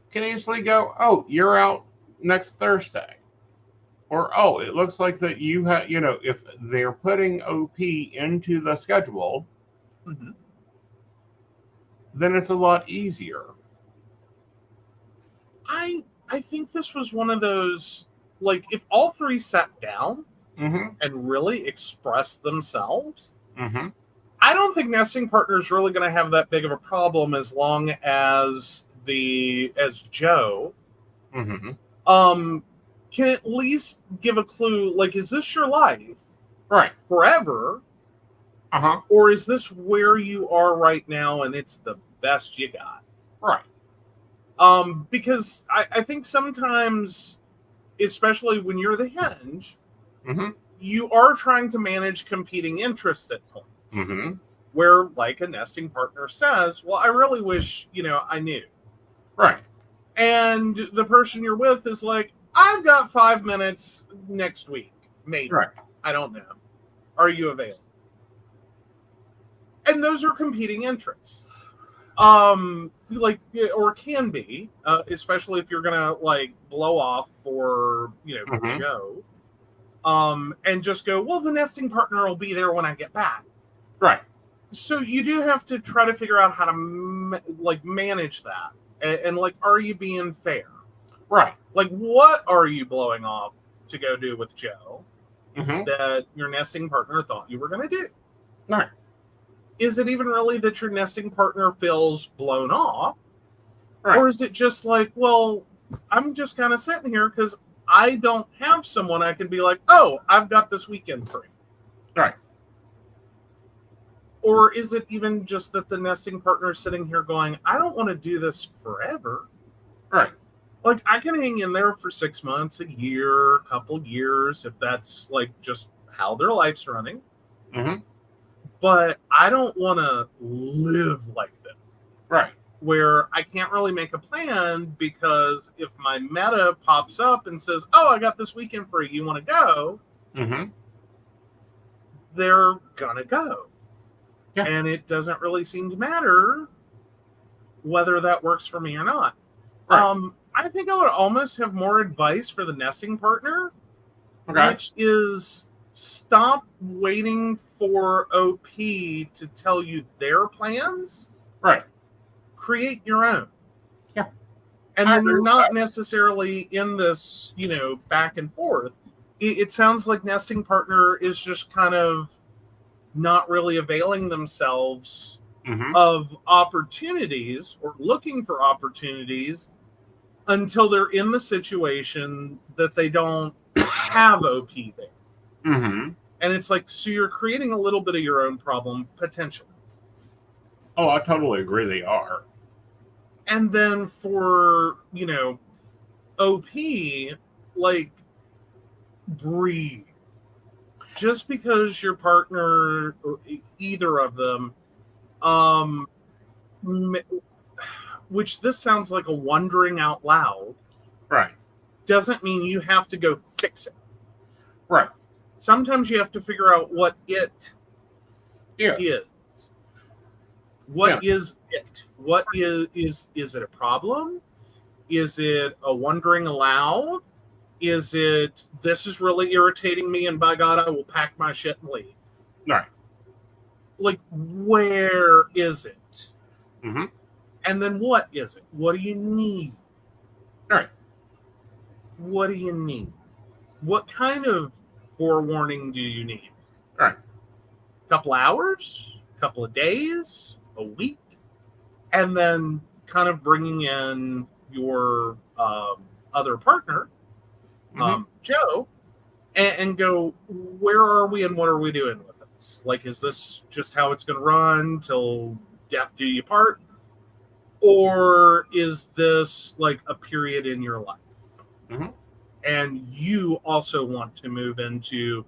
Speaker 1: can easily go, oh, you're out next Thursday. Or, oh, it looks like that you have, you know, if they're putting OP into the schedule,
Speaker 2: Mm-hmm.
Speaker 1: then it's a lot easier.
Speaker 2: I think this was one of those, like, if all three sat down
Speaker 1: Mm-hmm.
Speaker 2: and really expressed themselves,
Speaker 1: Mm-hmm.
Speaker 2: I don't think nesting partner is really going to have that big of a problem as long as Joe
Speaker 1: Mm-hmm.
Speaker 2: can at least give a clue, like, is this your life
Speaker 1: Right.
Speaker 2: forever,
Speaker 1: Uh-huh.
Speaker 2: or is this where you are right now and it's the best you got?
Speaker 1: Right.
Speaker 2: Because I think sometimes, especially when you're the hinge,
Speaker 1: Mm-hmm.
Speaker 2: you are trying to manage competing interests at points.
Speaker 1: Mm-hmm.
Speaker 2: Where, like, a nesting partner says, well, I really wish, you know, I knew.
Speaker 1: Right.
Speaker 2: And the person you're with is like, I've got 5 minutes next week, maybe.
Speaker 1: Right.
Speaker 2: I don't know. Are you available? And those are competing interests. Like, or can be, especially if you're gonna, like, blow off for, you know,
Speaker 1: Mhm.
Speaker 2: Joe, and just go, well, the nesting partner will be there when I get back.
Speaker 1: Right.
Speaker 2: So you do have to try to figure out how to manage that, and like, are you being fair?
Speaker 1: Right.
Speaker 2: Like, what are you blowing off to go do with Joe
Speaker 1: Mm-hmm.
Speaker 2: that your nesting partner thought you were going to do?
Speaker 1: Right.
Speaker 2: Is it even really that your nesting partner feels blown off?
Speaker 1: Right.
Speaker 2: Or is it just like, well, I'm just kind of sitting here because I don't have someone I can be like, oh, I've got this weekend free.
Speaker 1: Right.
Speaker 2: Or is it even just that the nesting partner is sitting here going, I don't want to do this forever.
Speaker 1: Right.
Speaker 2: Like, I can hang in there for 6 months, a year, a couple years, if that's, like, just how their life's running.
Speaker 1: Mm-hmm.
Speaker 2: But I don't want to live like this.
Speaker 1: Right.
Speaker 2: Where I can't really make a plan because if my meta pops up and says, oh, I got this weekend free, you want to go?
Speaker 1: Mm-hmm.
Speaker 2: They're going to go.
Speaker 1: Yeah.
Speaker 2: And it doesn't really seem to matter whether that works for me or not.
Speaker 1: Right.
Speaker 2: I think I would almost have more advice for the nesting partner,
Speaker 1: Okay.
Speaker 2: which is stop waiting for OP to tell you their plans.
Speaker 1: Right.
Speaker 2: Create your own.
Speaker 1: Yeah.
Speaker 2: And
Speaker 1: I
Speaker 2: then
Speaker 1: agree
Speaker 2: you're
Speaker 1: with
Speaker 2: not necessarily in this, you know, back and forth. It sounds like nesting partner is just kind of not really availing themselves
Speaker 1: Mm-hmm.
Speaker 2: of opportunities or looking for opportunities until they're in the situation that they don't have OP there.
Speaker 1: Mm-hmm.
Speaker 2: And it's like, so you're creating a little bit of your own problem, potentially.
Speaker 1: Oh, I totally agree they are.
Speaker 2: And then for, you know, OP, like, breathe. Just because your partner, or either of them, which this sounds like a wondering out loud,
Speaker 1: Right.
Speaker 2: doesn't mean you have to go fix it.
Speaker 1: Right.
Speaker 2: Sometimes you have to figure out what it
Speaker 1: Yeah.
Speaker 2: is. What is it? What is it a problem? Is it a wondering aloud? Is it, this is really irritating me, and by God, I will pack my shit and leave?
Speaker 1: Right.
Speaker 2: Like, where is it?
Speaker 1: Mm-hmm.
Speaker 2: And then what is it? What do you need?
Speaker 1: Right.
Speaker 2: What do you need? What kind of forewarning do you need?
Speaker 1: Right.
Speaker 2: A couple hours? A couple of days? A week? And then kind of bringing in your other partner, Joe, and go, where are we and what are we doing with this? Like, is this just how it's going to run till death do you part? Or is this like a period in your life?
Speaker 1: Mm-hmm.
Speaker 2: And you also want to move into,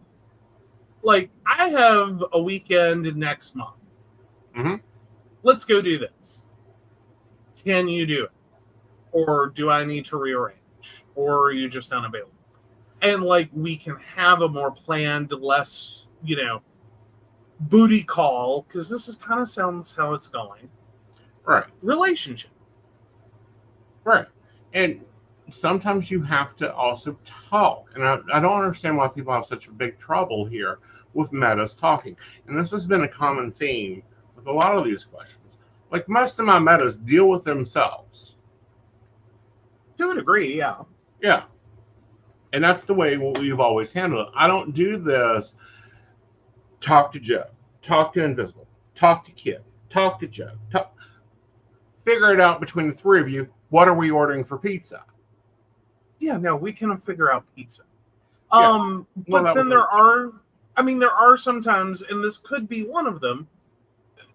Speaker 2: like, I have a weekend next month.
Speaker 1: Mm-hmm.
Speaker 2: Let's go do this. Can you do it? Or do I need to rearrange? Or are you just unavailable? And like, we can have a more planned, less, booty call, because this is kind of sounds how it's going.
Speaker 1: Right.
Speaker 2: Relationship.
Speaker 1: Right. And sometimes you have to also talk. And I don't understand why people have such a big trouble here with metas talking. And this has been a common theme with a lot of these questions. Like, most of my metas deal with themselves.
Speaker 2: To a degree, yeah.
Speaker 1: Yeah. And that's the way we've always handled it. I don't do this talk to Joe, talk to Invisible, talk to Kid, talk to Joe, figure it out between the three of you. What are we ordering for pizza?
Speaker 2: Yeah, no, we can figure out pizza.
Speaker 1: Yeah.
Speaker 2: But then there are sometimes, and this could be one of them,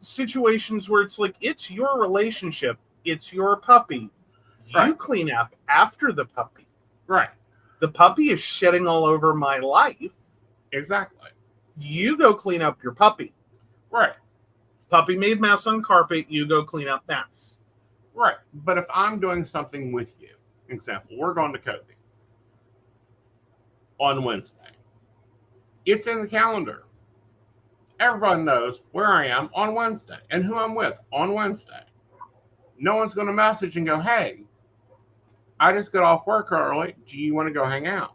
Speaker 2: situations where it's like, it's your relationship, it's your puppy. You clean up after the puppy.
Speaker 1: Right.
Speaker 2: The puppy is shitting all over my life.
Speaker 1: Exactly.
Speaker 2: You go clean up your puppy.
Speaker 1: Right.
Speaker 2: Puppy made mess on carpet, you go clean up mess.
Speaker 1: Right. But if I'm doing something with you, example, we're going to Kobe on Wednesday. It's in the calendar. Everybody knows where I am on Wednesday and who I'm with on Wednesday. No one's going to message and go, hey, I just got off work early. Do you want to go hang out?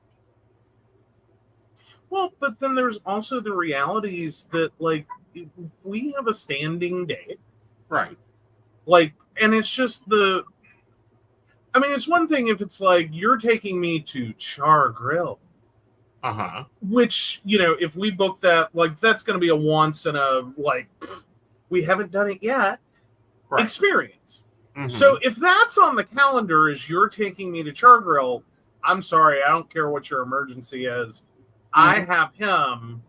Speaker 2: Well, but then there's also the realities that, like, we have a standing day.
Speaker 1: Right.
Speaker 2: Like, and it's just it's one thing if it's like, you're taking me to Char Grill.
Speaker 1: Uh-huh.
Speaker 2: Which, if we book that, like, that's going to be a once in a, like, we haven't done it yet experience.
Speaker 1: Mm-hmm.
Speaker 2: So if that's on the calendar as you're taking me to Char Grill, I'm sorry, I don't care what your emergency is. I have him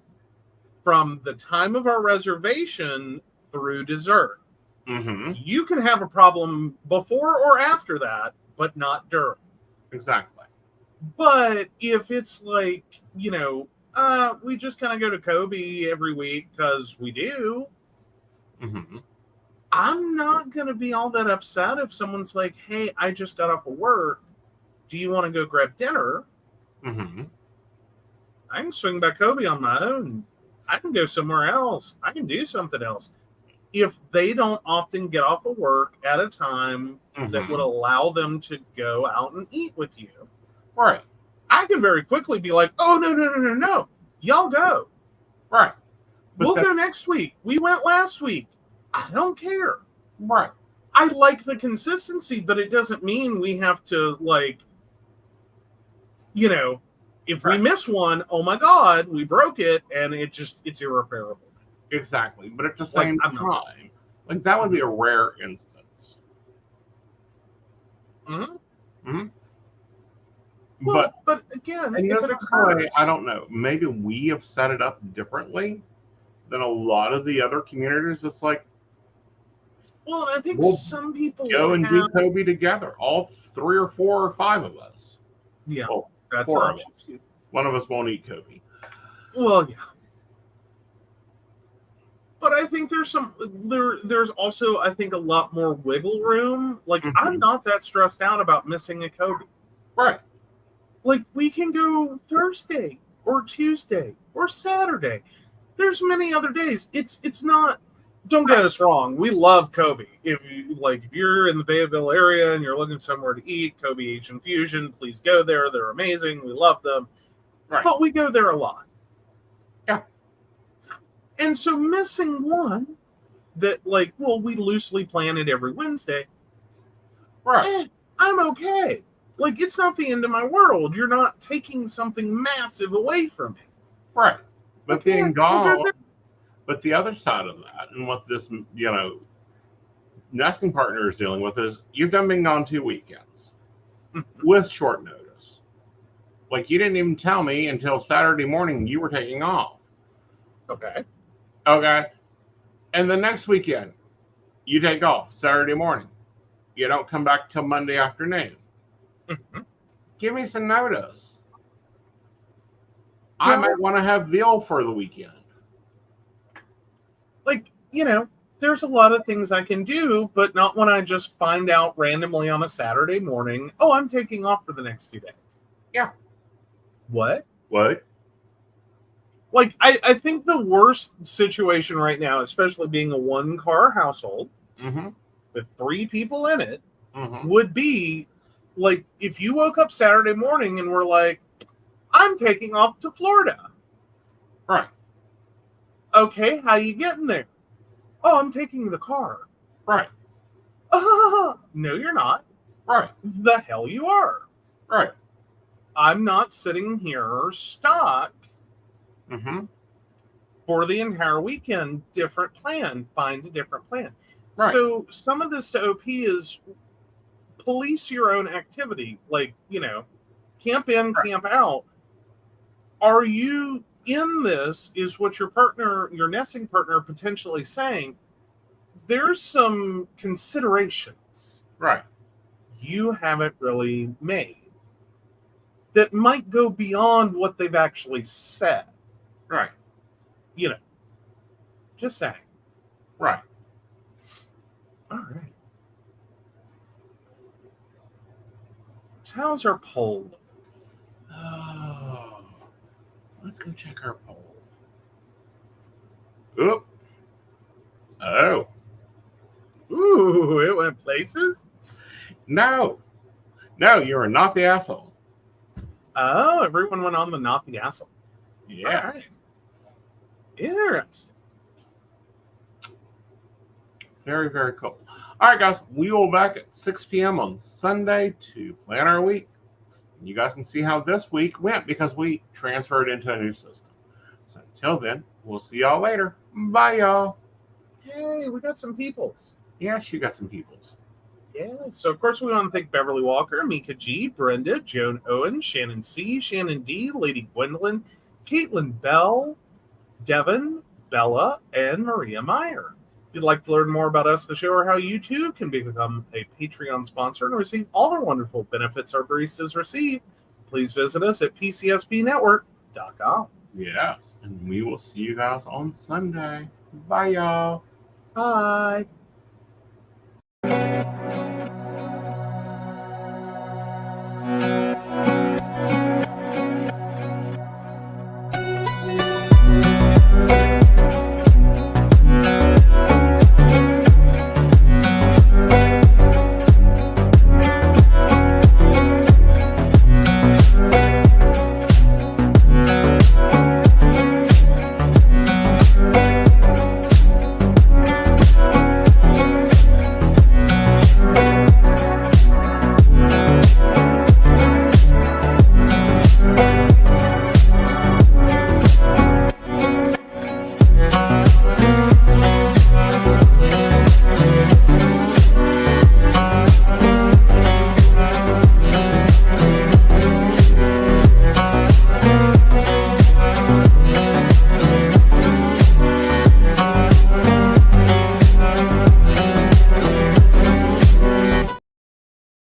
Speaker 2: from the time of our reservation through dessert.
Speaker 1: Mm-hmm.
Speaker 2: You can have a problem before or after that, but not during.
Speaker 1: Exactly.
Speaker 2: But if it's like, we just kind of go to Kobe every week because we do, I'm not going to be all that upset if someone's like, hey, I just got off of work. Do you want to go grab dinner? I can swing by Kobe on my own. I can go somewhere else. I can do something else. If they don't often get off of work at a time that would allow them to go out and eat with you,
Speaker 1: right,
Speaker 2: I can very quickly be like, oh, no. Y'all go.
Speaker 1: Right. But
Speaker 2: we'll go next week. We went last week. I don't care.
Speaker 1: Right.
Speaker 2: I like the consistency, but it doesn't mean we have to, like, if we miss one, oh my God, we broke it, and it's irreparable.
Speaker 1: Exactly. But at the same time, like, that would be a rare instance.
Speaker 2: Well, but again,
Speaker 1: and this is the way, I don't know, maybe we have set it up differently than a lot of the other communities. It's like,
Speaker 2: well, I think some people
Speaker 1: go and do Kobe together, all 3 or 4 or 5 of us.
Speaker 2: Yeah,
Speaker 1: well,
Speaker 2: that's
Speaker 1: 4 of us. One of us won't eat Kobe.
Speaker 2: Well, yeah. But I think there's also, I think, a lot more wiggle room. Like, I'm not that stressed out about missing a Kobe.
Speaker 1: Right.
Speaker 2: Like, we can go Thursday or Tuesday or Saturday. There's many other days. It's not, don't get us wrong. We love Kobe. If you're in the Bayville area and you're looking somewhere to eat, Kobe Asian Fusion, please go there. They're amazing. We love them.
Speaker 1: Right.
Speaker 2: But we go there a lot.
Speaker 1: Yeah.
Speaker 2: And so missing one that, we loosely plan it every Wednesday.
Speaker 1: Right.
Speaker 2: I'm okay. It's not the end of my world. You're not taking something massive away from me.
Speaker 1: Right. But
Speaker 2: Okay,
Speaker 1: being
Speaker 2: we'll go
Speaker 1: gone,
Speaker 2: there.
Speaker 1: but the other side of that, and what this, nesting partner is dealing with is you've done been gone 2 weekends with short notice. You didn't even tell me until Saturday morning you were taking off.
Speaker 2: Okay.
Speaker 1: Okay. And the next weekend, you take off Saturday morning. You don't come back till Monday afternoon. Give me some notice. I might want to have veal for the weekend.
Speaker 2: There's a lot of things I can do, but not when I just find out randomly on a Saturday morning, oh, I'm taking off for the next 2 days.
Speaker 1: Yeah.
Speaker 2: What? I think the worst situation right now, especially being a one-car household with 3 people in it, would be if you woke up Saturday morning and were like, I'm taking off to Florida.
Speaker 1: Right.
Speaker 2: Okay, how you getting there? Oh, I'm taking the car.
Speaker 1: Right.
Speaker 2: No, you're not.
Speaker 1: Right.
Speaker 2: The hell you are.
Speaker 1: Right.
Speaker 2: I'm not sitting here stuck for the entire weekend. Different plan. Find a different plan.
Speaker 1: Right.
Speaker 2: So some of this to OP is police your own activity. Camp in, camp out. Are you in this? Is what your nesting partner potentially saying? There's some considerations.
Speaker 1: Right.
Speaker 2: You haven't really made that might go beyond what they've actually said.
Speaker 1: Right.
Speaker 2: Just saying.
Speaker 1: Right.
Speaker 2: All right. So how's our poll?
Speaker 1: Oh, let's go check our poll. Oop. Oh.
Speaker 2: Ooh, it went places?
Speaker 1: No, you are not the asshole.
Speaker 2: Oh, everyone went on the not the asshole.
Speaker 1: Yeah.
Speaker 2: All right. Interesting.
Speaker 1: Very, very cool. All right, guys, we will be back at 6 p.m. on Sunday to plan our week. You guys can see how this week went because we transferred into a new system. So until then, we'll see y'all later. Bye, y'all.
Speaker 2: Hey, we got some peoples.
Speaker 1: Yes, you got some peoples.
Speaker 2: Yeah, so of course we want to thank Beverly Walker, Mika G, Brenda, Joan Owen, Shannon C, Shannon D, Lady Gwendolyn, Caitlin Bell, Devin, Bella, and Maria Meyer. If you'd like to learn more about us, the show, or how you too can become a Patreon sponsor and receive all the wonderful benefits our baristas receive, please visit us at pcspnetwork.com.
Speaker 1: Yes, and we will see you guys on Sunday. Bye, y'all.
Speaker 2: Bye.